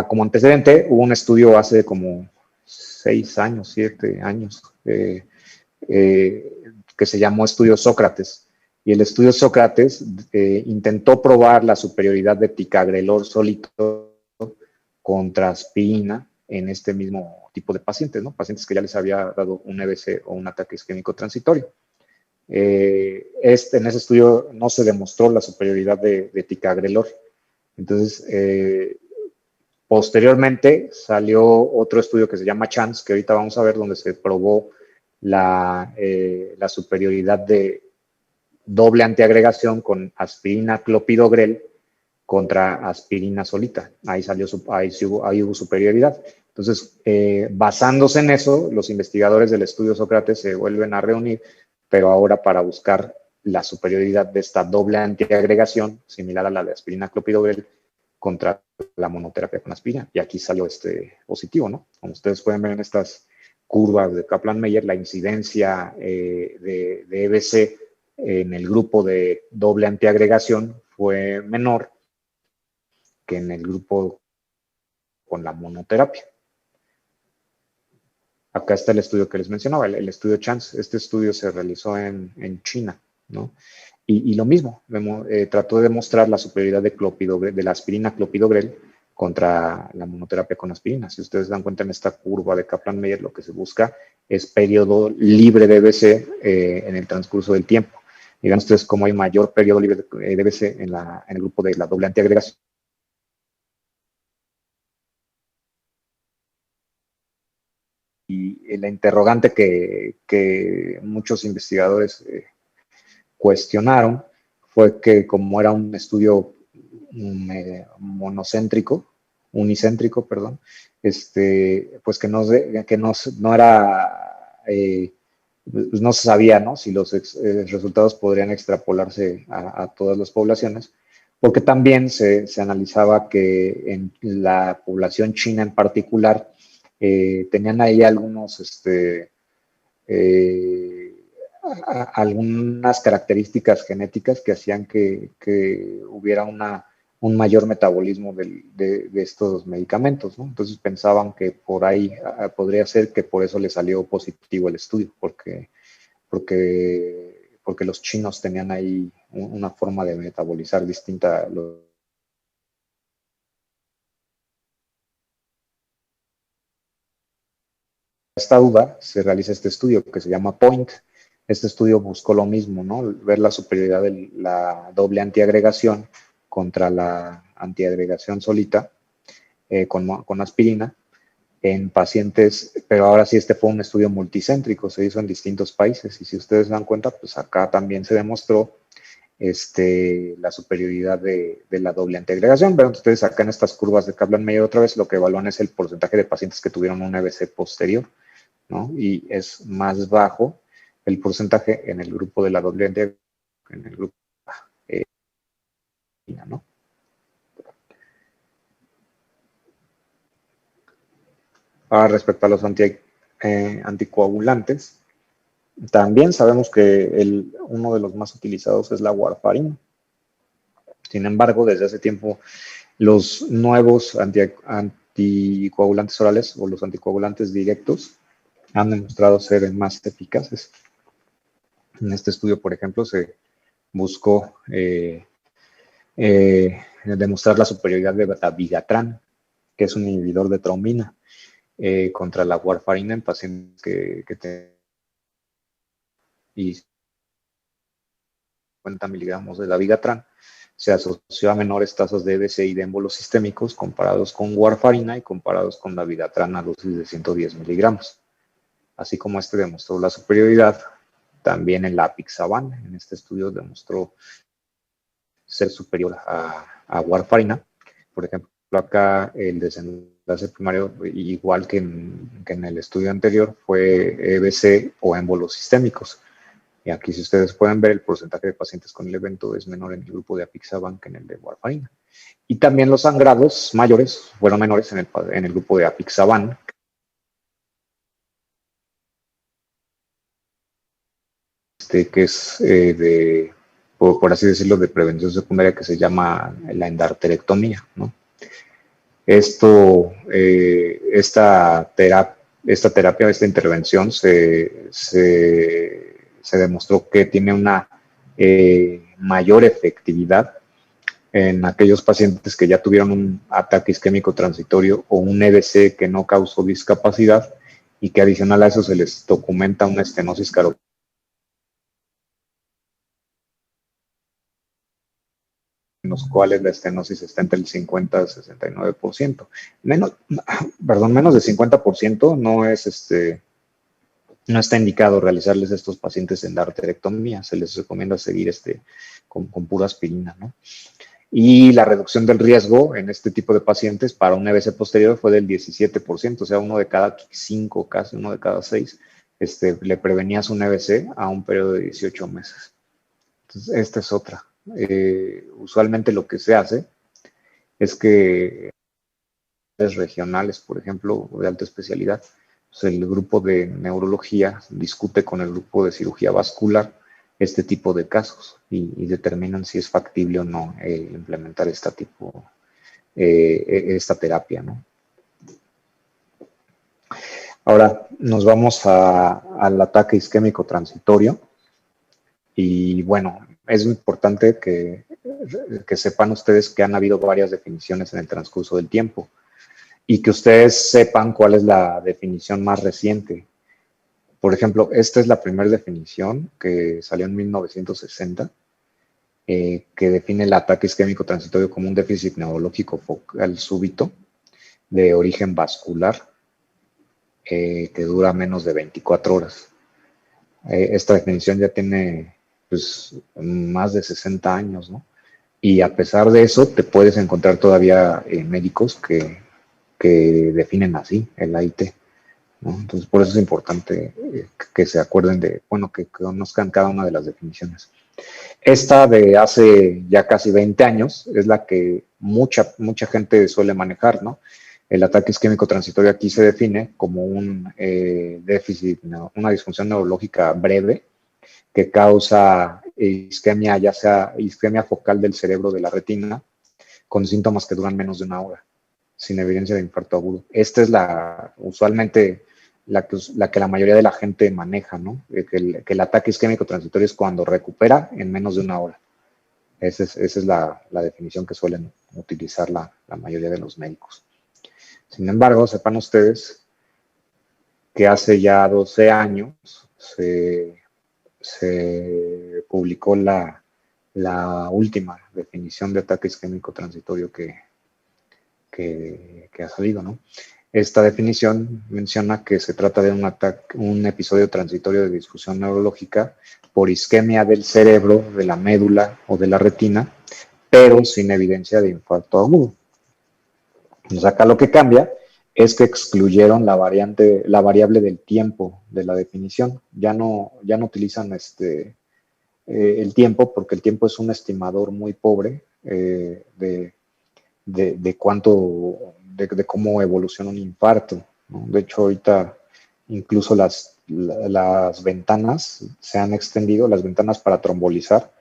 [SPEAKER 2] Como antecedente, hubo un estudio hace como 6 años, 7 años, que se llamó Estudio Sócrates. Y el estudio Sócrates intentó probar la superioridad de ticagrelor solito contra aspirina en este mismo tipo de pacientes, ¿no? Pacientes que ya les había dado un EBC o un ataque isquémico transitorio. En ese estudio no se demostró la superioridad de ticagrelor. Entonces, posteriormente salió otro estudio que se llama CHANCE, que ahorita vamos a ver, donde se probó la superioridad de doble antiagregación con aspirina clopidogrel contra aspirina solita. Ahí hubo superioridad. Entonces, basándose en eso, los investigadores del estudio Sócrates se vuelven a reunir, pero ahora para buscar la superioridad de esta doble antiagregación, similar a la de aspirina clopidogrel, contra la monoterapia con aspirina. Y aquí salió positivo, ¿no? Como ustedes pueden ver en estas curvas de Kaplan-Meier, la incidencia de EBC en el grupo de doble antiagregación fue menor que en el grupo con la monoterapia. Acá está el estudio que les mencionaba, el estudio CHANCE. Este estudio se realizó en China, ¿no? Y lo mismo, trató de demostrar la superioridad de la aspirina clopidogrel contra la monoterapia con aspirina. Si ustedes dan cuenta en esta curva de Kaplan-Meier, lo que se busca es periodo libre de EBC en el transcurso del tiempo. Digan ustedes cómo hay mayor periodo libre de EBC en el grupo de la doble antiagregación. Y la interrogante que muchos investigadores cuestionaron fue que como era un estudio unicéntrico, perdón, pues que no era, pues no se sabía, ¿no? Si los resultados podrían extrapolarse a todas las poblaciones, porque también se analizaba que en la población china en particular tenían ahí eh, algunas características genéticas que hacían que hubiera un mayor metabolismo de estos medicamentos, ¿no? Entonces pensaban que por ahí podría ser que por eso le salió positivo el estudio, porque los chinos tenían ahí una forma de metabolizar distinta. Esta duda se realiza este estudio que se llama POINT. Este estudio buscó lo mismo, ¿no? Ver la superioridad de la doble antiagregación contra la antiagregación solita con aspirina en pacientes, pero ahora sí fue un estudio multicéntrico, se hizo en distintos países y si ustedes se dan cuenta, pues acá también se demostró la superioridad de la doble antiagregación. Vean ustedes acá en estas curvas de Kaplan-Meier otra vez, lo que evalúan es el porcentaje de pacientes que tuvieron un EBC posterior, ¿no? Y es más bajo el porcentaje en el grupo de la doble antiagregación, en el grupo ¿no? Ahora, respecto a los anticoagulantes, también sabemos que uno de los más utilizados es la warfarina. Sin embargo, desde hace tiempo, los nuevos anticoagulantes orales o los anticoagulantes directos han demostrado ser más eficaces. En este estudio, por ejemplo, se buscó demostrar la superioridad de dabigatran, que es un inhibidor de trombina, contra la warfarina en pacientes que tienen y 50 miligramos de dabigatran. Se asoció a menores tasas de EBC y de émbolos sistémicos comparados con warfarina y comparados con dabigatran a dosis de 110 miligramos. Así como este demostró la superioridad, también el apixaban en este estudio demostró ser superior a warfarina. Por ejemplo, acá el desenlace primario, igual que en el estudio anterior, fue EBC o émbolos sistémicos. Y aquí, si ustedes pueden ver, el porcentaje de pacientes con el evento es menor en el grupo de apixaban que en el de warfarina. Y también los sangrados mayores fueron menores en el grupo de apixaban, que es por así decirlo, de prevención secundaria, que se llama la endarterectomía, ¿no? Esta terapia, esta intervención se demostró que tiene una mayor efectividad en aquellos pacientes que ya tuvieron un ataque isquémico transitorio o un EBC que no causó discapacidad y que adicional a eso se les documenta una estenosis carotídea, en los cuales la estenosis está entre el 50 y 69%. Menos de 50% no está indicado realizarles a estos pacientes endarterectomía, se les recomienda seguir con pura aspirina, ¿no? Y la reducción del riesgo en este tipo de pacientes para un EBC posterior fue del 17%, o sea, uno de cada 5, casi uno de cada 6, le prevenías un EBC a un periodo de 18 meses. Entonces, esta es otra. Usualmente lo que se hace es que regionales, por ejemplo, de alta especialidad, pues el grupo de neurología discute con el grupo de cirugía vascular este tipo de casos y determinan si es factible o no implementar esta terapia, ¿no? Ahora nos vamos al ataque isquémico transitorio y bueno, es importante que sepan ustedes que han habido varias definiciones en el transcurso del tiempo y que ustedes sepan cuál es la definición más reciente. Por ejemplo, esta es la primera definición que salió en 1960, que define el ataque isquémico transitorio como un déficit neurológico focal súbito de origen vascular que dura menos de 24 horas. Esta definición ya tiene pues, más de 60 años, ¿no? Y a pesar de eso, te puedes encontrar todavía médicos que definen así el AIT, ¿no? Entonces, por eso es importante que se acuerden que conozcan cada una de las definiciones. Esta de hace ya casi 20 años es la que mucha gente suele manejar, ¿no? El ataque isquémico transitorio aquí se define como un déficit, una disfunción neurológica breve que causa isquemia, ya sea isquemia focal del cerebro de la retina, con síntomas que duran menos de una hora, sin evidencia de infarto agudo. Esta es usualmente la que la mayoría de la gente maneja, ¿no? Que el ataque isquémico transitorio es cuando recupera en menos de una hora. Esa es la definición que suelen utilizar la mayoría de los médicos. Sin embargo, sepan ustedes que hace ya 12 años se publicó la última definición de ataque isquémico transitorio que ha salido, ¿no? Esta definición menciona que se trata de un episodio transitorio de disfunción neurológica por isquemia del cerebro, de la médula o de la retina, pero sin evidencia de infarto agudo. Entonces acá lo que cambia es que excluyeron la variable del tiempo de la definición. Ya no utilizan el tiempo porque el tiempo es un estimador muy pobre de cómo evoluciona un infarto, ¿no? De hecho, ahorita incluso las ventanas se han extendido, las ventanas para trombolizar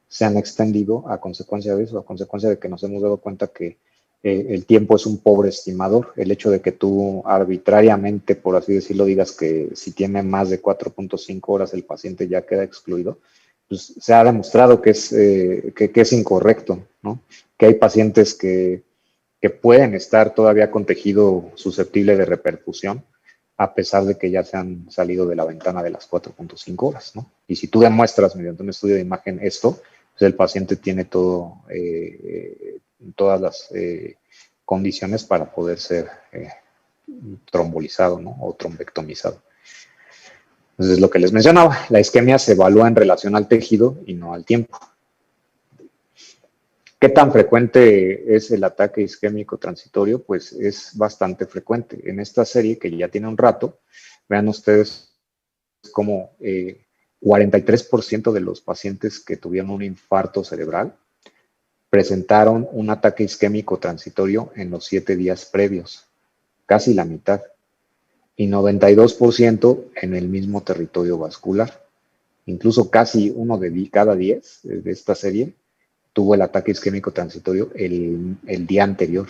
[SPEAKER 2] se han extendido a consecuencia de eso, a consecuencia de que nos hemos dado cuenta que el tiempo es un pobre estimador. El hecho de que tú arbitrariamente, por así decirlo, digas que si tiene más de 4.5 horas el paciente ya queda excluido, pues se ha demostrado que es incorrecto, ¿no? Que hay pacientes que pueden estar todavía con tejido susceptible de reperfusión, a pesar de que ya se han salido de la ventana de las 4.5 horas, ¿no? Y si tú demuestras mediante un estudio de imagen esto, pues el paciente tiene todas las condiciones para poder ser trombolizado, ¿no? O trombectomizado. Entonces, lo que les mencionaba, la isquemia se evalúa en relación al tejido y no al tiempo. ¿Qué tan frecuente es el ataque isquémico transitorio? Pues es bastante frecuente. En esta serie, que ya tiene un rato, vean ustedes cómo 43% de los pacientes que tuvieron un infarto cerebral presentaron un ataque isquémico transitorio en los 7 días previos, casi la mitad, y 92% en el mismo territorio vascular. Incluso casi uno de cada 10 de esta serie tuvo el ataque isquémico transitorio el día anterior,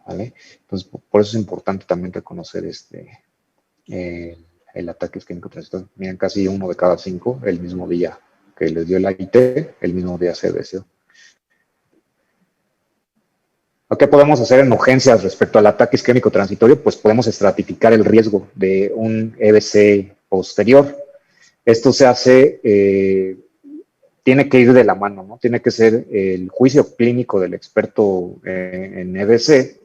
[SPEAKER 2] ¿vale? Entonces, por eso es importante también reconocer el ataque isquémico transitorio. Miren, casi uno de cada 5 el mismo día que les dio el AIT, el mismo día se deseó. ¿Qué podemos hacer en urgencias respecto al ataque isquémico transitorio? Pues podemos estratificar el riesgo de un EBC posterior. Esto se hace, tiene que ir de la mano, ¿no? Tiene que ser el juicio clínico del experto en EBC,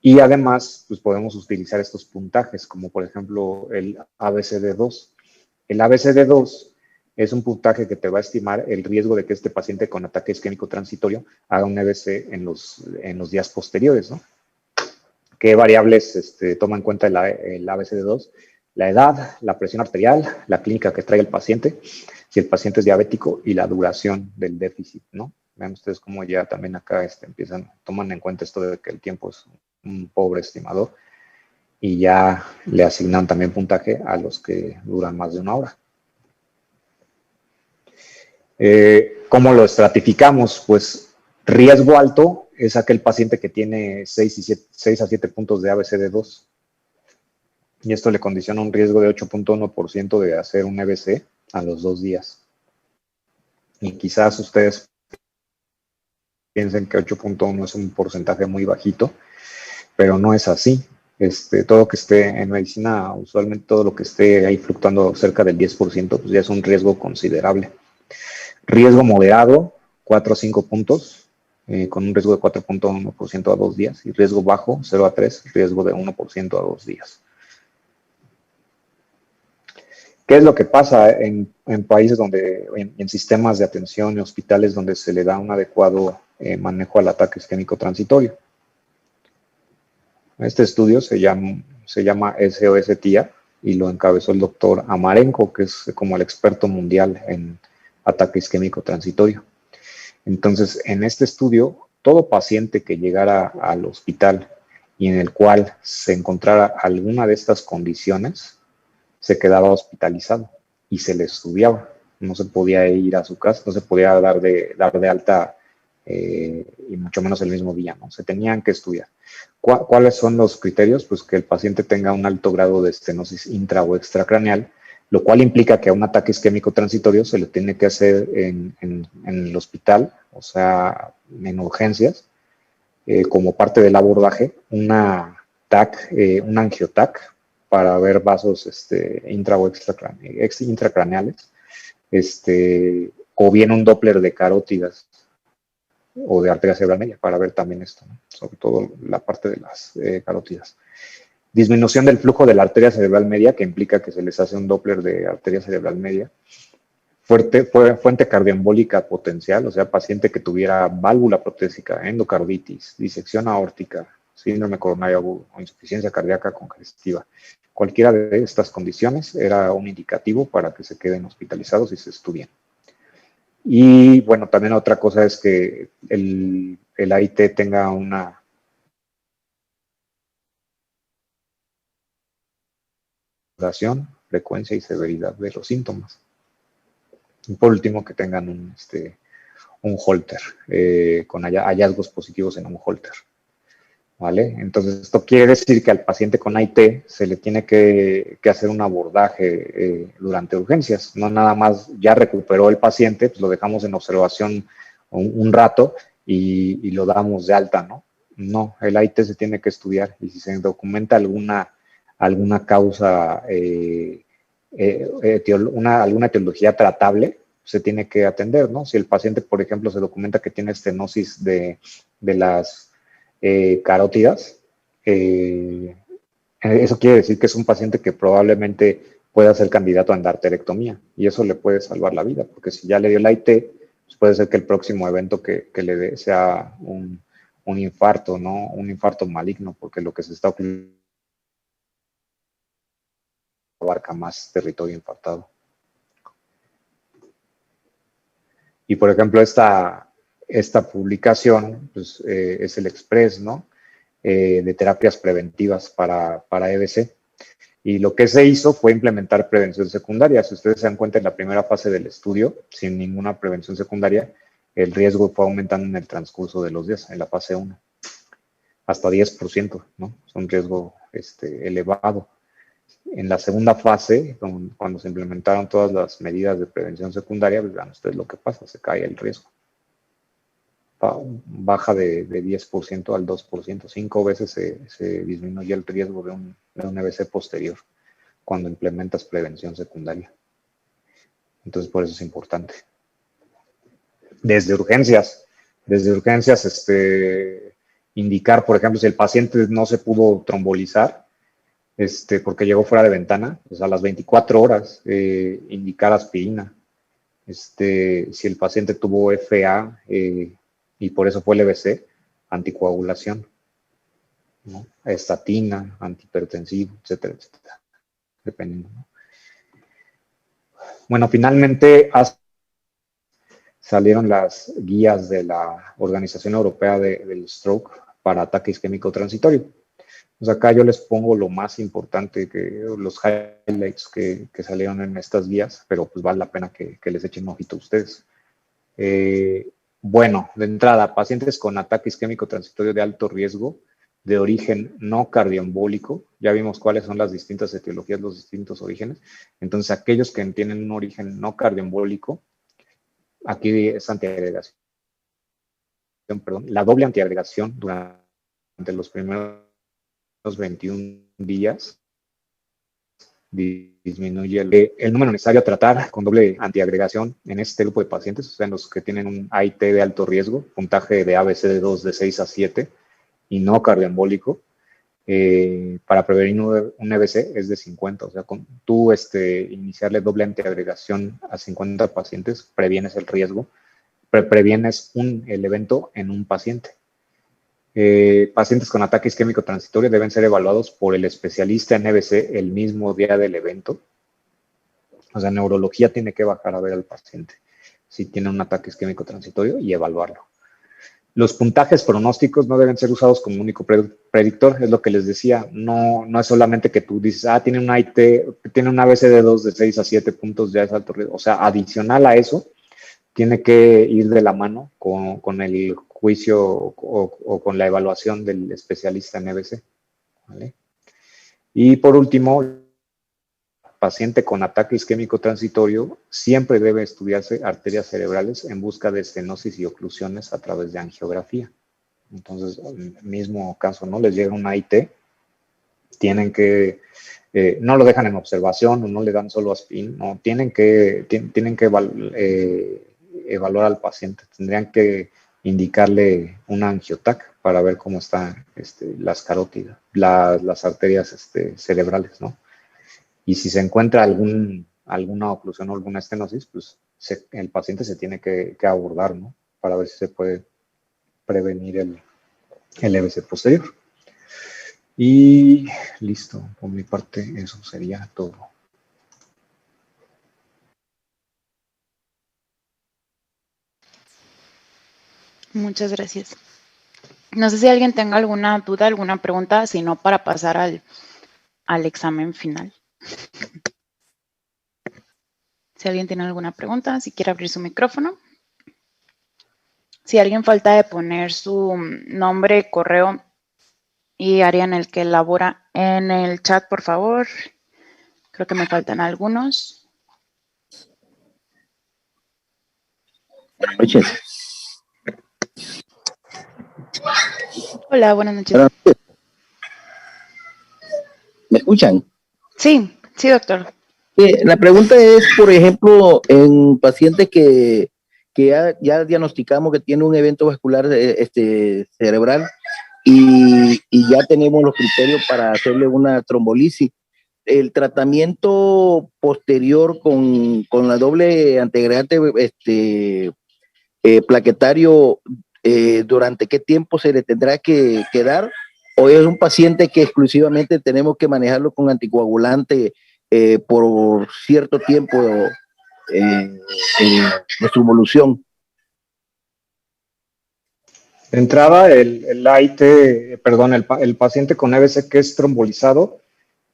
[SPEAKER 2] y además pues podemos utilizar estos puntajes, como por ejemplo el ABCD2. El ABCD2 es un puntaje que te va a estimar el riesgo de que este paciente con ataque isquémico transitorio haga un EBC en los días posteriores, ¿no? ¿Qué variables toma en cuenta el ABCD2? La edad, la presión arterial, la clínica que trae el paciente, si el paciente es diabético, y la duración del déficit, ¿no? Vean ustedes cómo ya también acá toman en cuenta esto de que el tiempo es un pobre estimador, y ya le asignan también puntaje a los que duran más de una hora. ¿Cómo lo estratificamos? Pues riesgo alto es aquel paciente que tiene 6 a 7 puntos de ABCD2. Y esto le condiciona un riesgo de 8.1% de hacer un EBC a los 2 días. Y quizás ustedes piensen que 8.1 es un porcentaje muy bajito, pero no es así. Todo lo que esté en medicina, usualmente todo lo que esté ahí fluctuando cerca del 10%, pues ya es un riesgo considerable. Riesgo moderado, 4 a 5 puntos, con un riesgo de 4.1% a 2 días. Y riesgo bajo, 0 a 3, riesgo de 1% a 2 días. ¿Qué es lo que pasa en países en sistemas de atención y hospitales donde se le da un adecuado manejo al ataque isquémico transitorio? Este estudio se llama SOS-TIA y lo encabezó el doctor Amarenko, que es como el experto mundial en ataque isquémico transitorio. Entonces, en este estudio, todo paciente que llegara al hospital y en el cual se encontrara alguna de estas condiciones, se quedaba hospitalizado y se le estudiaba. No se podía ir a su casa, no se podía dar de alta y mucho menos el mismo día, ¿no? Se tenían que estudiar. ¿Cuáles son los criterios? Pues que el paciente tenga un alto grado de estenosis intra o extracraneal, lo cual implica que a un ataque isquémico transitorio se le tiene que hacer en el hospital, o sea, en urgencias, como parte del abordaje, una TAC, un angioTAC, para ver vasos intra o intracraneales, o bien un Doppler de carótidas o de arteria cerebral media para ver también esto, ¿no? Sobre todo la parte de las carótidas. Disminución del flujo de la arteria cerebral media, que implica que se les hace un Doppler de arteria cerebral media. Fuente cardioembólica potencial, o sea, paciente que tuviera válvula protésica, endocarditis, disección aórtica, síndrome coronario agudo o insuficiencia cardíaca congestiva. Cualquiera de estas condiciones era un indicativo para que se queden hospitalizados y se estudien. Y bueno, también otra cosa es que el AIT tenga una duración, frecuencia y severidad de los síntomas. Y por último, que tengan un holter, con hallazgos positivos en un holter. ¿Vale? Entonces, esto quiere decir que al paciente con AIT se le tiene que hacer un abordaje durante urgencias. No nada más ya recuperó el paciente, pues lo dejamos en observación un rato y lo damos de alta, ¿no? No, el AIT se tiene que estudiar y si se documenta alguna causa, alguna etiología tratable, se tiene que atender, ¿no? Si el paciente, por ejemplo, se documenta que tiene estenosis de las carótidas, eso quiere decir que es un paciente que probablemente pueda ser candidato a endarterectomía y eso le puede salvar la vida, porque si ya le dio el AIT, pues puede ser que el próximo evento que le dé sea un infarto, ¿no? Un infarto maligno, porque lo que se está ocurriendo abarca más territorio infartado. Y por ejemplo, esta publicación pues, es el Express, ¿no? De terapias preventivas para EBC. Y lo que se hizo fue implementar prevención secundaria. Si ustedes se dan cuenta, en la primera fase del estudio, sin ninguna prevención secundaria, el riesgo fue aumentando en el transcurso de los días, en la fase 1, hasta 10%, ¿no? Es un riesgo elevado. En la segunda fase, cuando se implementaron todas las medidas de prevención secundaria, pues vean ustedes lo que pasa, se cae el riesgo. Baja de 10% al 2%, 5 veces se disminuye el riesgo de un EBC posterior cuando implementas prevención secundaria. Entonces, por eso es importante. Desde urgencias, indicar, por ejemplo, si el paciente no se pudo trombolizar, porque llegó fuera de ventana, pues a las 24 horas, indicar aspirina. Si el paciente tuvo FA y por eso fue el EBC, anticoagulación, ¿no? Estatina, antihipertensivo, etcétera, etcétera, dependiendo, ¿no? Bueno, finalmente salieron las guías de la Organización Europea del Stroke para ataque isquémico transitorio. Pues acá yo les pongo lo más importante, los highlights que salieron en estas guías, pero pues vale la pena que les echen un ojito a ustedes. Bueno, de entrada, pacientes con ataque isquémico transitorio de alto riesgo, de origen no cardioembólico, ya vimos cuáles son las distintas etiologías, los distintos orígenes. Entonces, aquellos que tienen un origen no cardioembólico, aquí es antiagregación, perdón, la doble antiagregación durante los primeros 21 días disminuye el número necesario a tratar con doble antiagregación en este grupo de pacientes, o sea, en los que tienen un AIT de alto riesgo, puntaje de ABC de 2 de 6 a 7 y no cardioembólico, para prevenir un EBC es de 50, o sea, con tú iniciarle doble antiagregación a 50 pacientes, previenes el riesgo, previenes el evento en un paciente. Pacientes con ataque isquémico transitorio deben ser evaluados por el especialista en EBC el mismo día del evento. O sea, neurología tiene que bajar a ver al paciente si tiene un ataque isquémico transitorio y evaluarlo. Los puntajes pronósticos no deben ser usados como único predictor, es lo que les decía. No es solamente que tú dices, tiene un AIT, tiene un ABC de 2 de 6 a 7 puntos, ya es alto riesgo. O sea, adicional a eso, tiene que ir de la mano con el juicio o con la evaluación del especialista en EBC, ¿vale? Y por último, paciente con ataque isquémico transitorio siempre debe estudiarse arterias cerebrales en busca de estenosis y oclusiones a través de angiografía. Entonces, en el mismo caso, ¿no? Les llega un AIT, tienen que, no lo dejan en observación o no le dan solo aspin, no, tienen que evaluar al paciente, tendrían que indicarle un angiotac para ver cómo están las carótidas, las arterias cerebrales, ¿no? Y si se encuentra alguna oclusión o alguna estenosis, pues el paciente se tiene que abordar, ¿no? Para ver si se puede prevenir el EBC posterior. Y listo, por mi parte eso sería todo.
[SPEAKER 1] Muchas gracias. No sé si alguien tenga alguna duda, alguna pregunta, si no, para pasar al examen final. Si alguien tiene alguna pregunta, si quiere abrir su micrófono. Si alguien falta de poner su nombre, correo y área en el que labora en el chat, por favor. Creo que me faltan algunos.
[SPEAKER 3] Buenas noches.
[SPEAKER 1] Hola, buenas noches.
[SPEAKER 3] Buenas noches. ¿Me escuchan?
[SPEAKER 1] Sí, sí, doctor.
[SPEAKER 3] La pregunta es, por ejemplo, en pacientes que ya diagnosticamos que tiene un evento vascular cerebral y ya tenemos los criterios para hacerle una trombolisis. El tratamiento posterior con la doble antiagregante plaquetario, ¿durante qué tiempo se le tendrá que dar? ¿O es un paciente que exclusivamente tenemos que manejarlo con anticoagulante por cierto tiempo de su evolución?
[SPEAKER 2] De entrada, el AIT, perdón, el paciente con EBC que es trombolizado,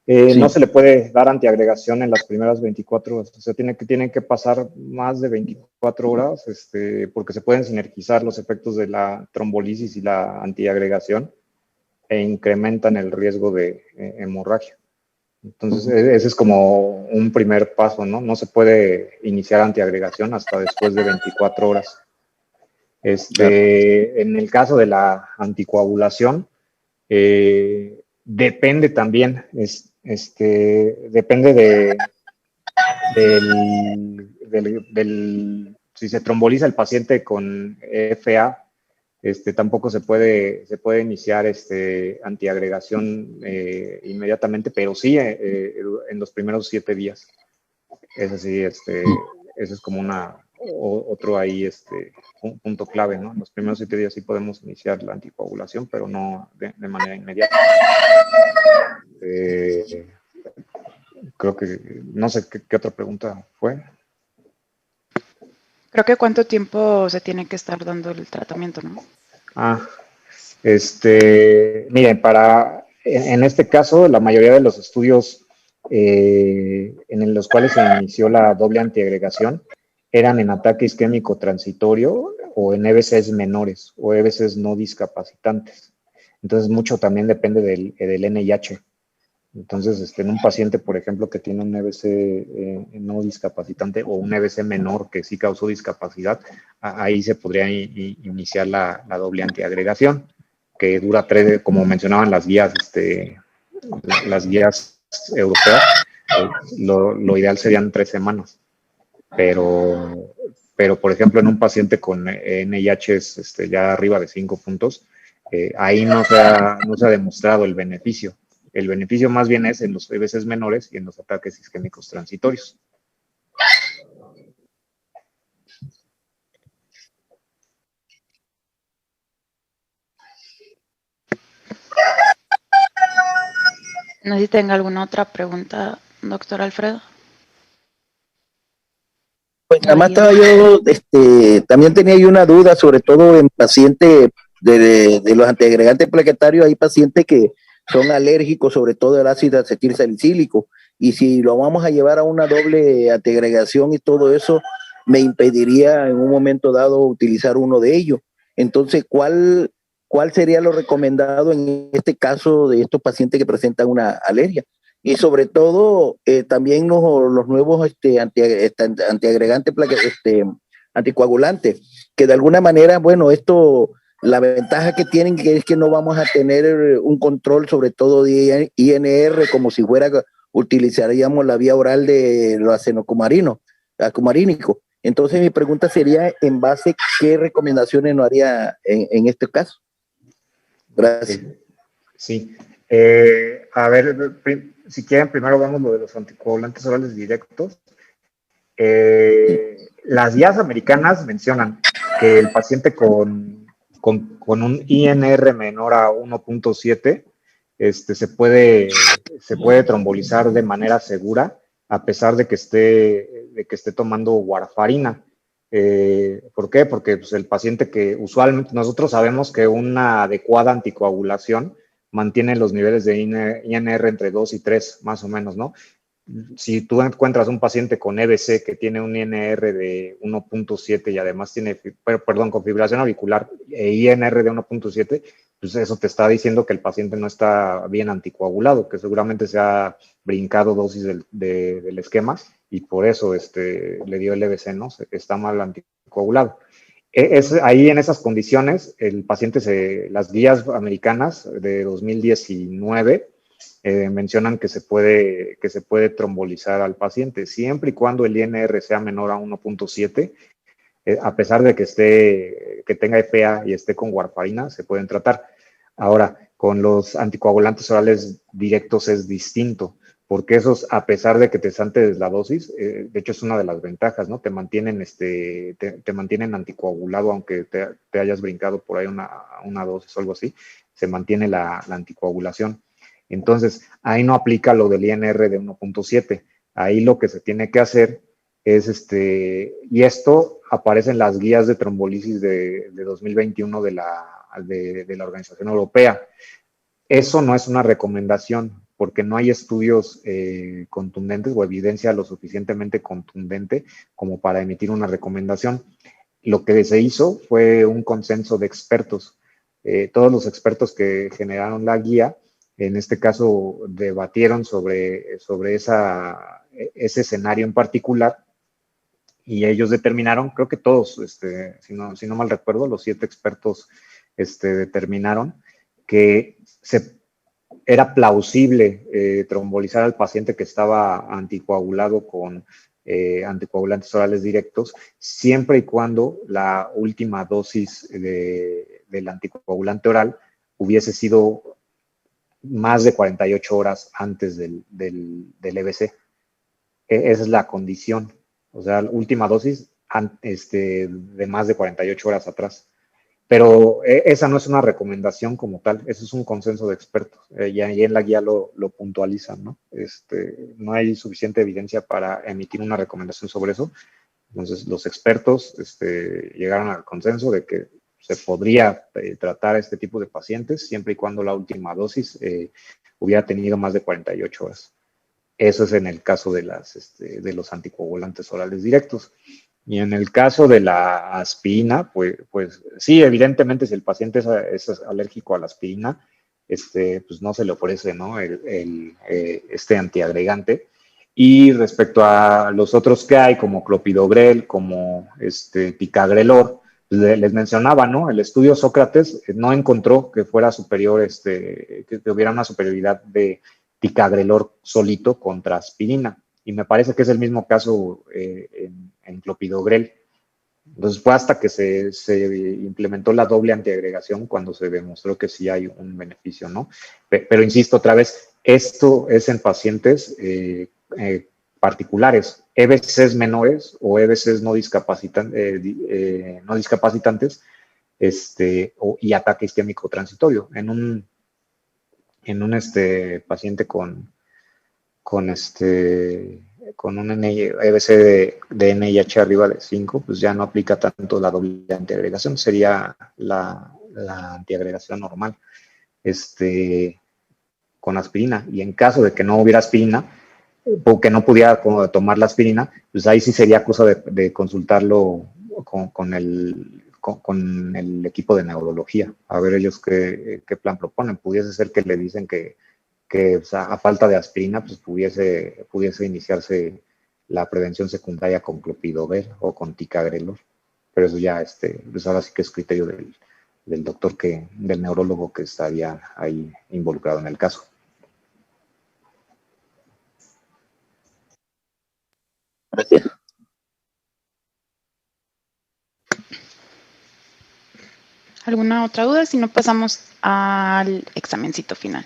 [SPEAKER 3] Sí.
[SPEAKER 2] no se le puede dar antiagregación en las primeras 24 horas. O sea, tienen que pasar más de 24 horas porque se pueden sinergizar los efectos de la trombolisis y la antiagregación e incrementan el riesgo de hemorragia. Entonces, ese es como un primer paso, ¿no? No se puede iniciar antiagregación hasta después de 24 horas. En el caso de la anticoagulación, depende también, depende si se tromboliza el paciente con FA, tampoco se puede iniciar antiagregación inmediatamente, pero sí en los primeros 7 días. Eso sí, ese es como otro ahí, un punto clave, ¿no? En los primeros 7 días sí podemos iniciar la anticoagulación, pero no de manera inmediata. Creo que, no sé qué otra pregunta fue.
[SPEAKER 1] Creo que cuánto tiempo se tiene que estar dando el tratamiento, ¿no?
[SPEAKER 2] Miren, en este caso, la mayoría de los estudios en los cuales se inició la doble antiagregación eran en ataque isquémico transitorio o en EBCs menores o EBCs no discapacitantes. Entonces, mucho también depende del NIH. Entonces, en un paciente, por ejemplo, que tiene un EBC no discapacitante o un EBC menor que sí causó discapacidad, ahí se podría iniciar la doble antiagregación, que dura 3, como mencionaban las guías europeas, lo ideal serían 3 semanas. Pero, por ejemplo, en un paciente con NIH ya arriba de 5 puntos, ahí no se ha demostrado el beneficio. El beneficio más bien es en los EBCs menores y en los ataques isquémicos transitorios.
[SPEAKER 1] No sé si tenga alguna otra pregunta, doctor Alfredo.
[SPEAKER 3] Pues nada más estaba yo, también tenía yo una duda, sobre todo en pacientes de los antiagregantes plaquetarios. Hay pacientes que son alérgicos, sobre todo al ácido acetilsalicílico, y si lo vamos a llevar a una doble antiagregación y todo eso, me impediría en un momento dado utilizar uno de ellos. Entonces, ¿cuál sería lo recomendado en este caso de estos pacientes que presentan una alergia? Y sobre todo también los nuevos antiagregantes, anticoagulantes, que de alguna manera, bueno, la ventaja que tienen es que no vamos a tener un control sobre todo de INR como si utilizaríamos la vía oral de los acumarínicos. Entonces mi pregunta sería, en base a qué recomendaciones nos haría en este caso. Gracias.
[SPEAKER 2] Sí. A ver, si quieren, primero vamos lo de los anticoagulantes orales directos. Las guías americanas mencionan que el paciente con un INR menor a 1.7 se puede trombolizar de manera segura a pesar de que esté tomando warfarina. ¿Por qué? Porque pues, el paciente que usualmente nosotros sabemos que una adecuada anticoagulación mantiene los niveles de INR entre 2 y 3, más o menos, ¿no? Si tú encuentras un paciente con EBC que tiene un INR de 1.7 y además tiene, perdón, con fibrilación auricular e INR de 1.7, pues eso te está diciendo que el paciente no está bien anticoagulado, que seguramente se ha brincado dosis del esquema y por eso le dio el EBC, ¿no? Está mal anticoagulado. Ahí en esas condiciones, el paciente, las guías americanas de 2019 mencionan que se puede trombolizar al paciente siempre y cuando el INR sea menor a 1.7, a pesar de que tenga EPA y esté con warfarina, se pueden tratar. Ahora, con los anticoagulantes orales directos es distinto, porque esos, a pesar de que te saltes la dosis, de hecho es una de las ventajas, ¿no? Te mantienen, te mantienen anticoagulado, aunque te hayas brincado por ahí una dosis o algo así, se mantiene la anticoagulación. Entonces, ahí no aplica lo del INR de 1.7. Ahí lo que se tiene que hacer es y esto aparece en las guías de trombolisis de 2021 de la Organización Europea. Eso no es una recomendación porque no hay estudios contundentes o evidencia lo suficientemente contundente como para emitir una recomendación. Lo que se hizo fue un consenso de expertos. Todos los expertos que generaron la guía, en este caso, debatieron sobre ese escenario en particular y ellos determinaron, creo que todos, si no mal recuerdo, los 7 expertos determinaron que era plausible trombolizar al paciente que estaba anticoagulado con anticoagulantes orales directos, siempre y cuando la última dosis del anticoagulante oral hubiese sido más de 48 horas antes del EBC. Esa es la condición. O sea, la última dosis de más de 48 horas atrás. Pero esa no es una recomendación como tal, eso es un consenso de expertos. Y ahí en la guía lo puntualizan, ¿no? No hay suficiente evidencia para emitir una recomendación sobre eso. Entonces, los expertos llegaron al consenso de que se podría tratar a este tipo de pacientes siempre y cuando la última dosis hubiera tenido más de 48 horas. Eso es en el caso de los anticoagulantes orales directos. Y en el caso de la aspirina, pues sí, evidentemente si el paciente es alérgico a la aspirina, pues no se le ofrece, ¿no? Este antiagregante. Y respecto a los otros que hay, como clopidogrel, como ticagrelor, les mencionaba, ¿no? El estudio Sócrates no encontró que fuera superior, que hubiera una superioridad de ticagrelor solito contra aspirina. Y me parece que es el mismo caso en clopidogrel. Entonces fue hasta que se implementó la doble antiagregación cuando se demostró que sí hay un beneficio, ¿no? Pero insisto otra vez, esto es en pacientes particulares, EBCs menores o EBCs no discapacitantes y ataque isquémico transitorio. En un paciente con un EBC de NIH arriba de 5, pues ya no aplica tanto la doble antiagregación, sería la antiagregación normal con aspirina. Y en caso de que no hubiera aspirina, o que no pudiera tomar la aspirina, pues ahí sí sería cosa de consultarlo con el equipo de neurología, a ver ellos qué plan proponen. Pudiese ser que le dicen que o sea, a falta de aspirina, pues pudiese iniciarse la prevención secundaria con clopidogrel o con ticagrelor. Pero eso ya, pues ahora sí que es criterio del doctor, del neurólogo que estaría ahí involucrado en el caso.
[SPEAKER 3] Gracias.
[SPEAKER 1] ¿Alguna otra duda? Si no, pasamos al examencito final.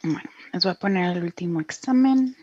[SPEAKER 1] Bueno, les voy a poner el último examen.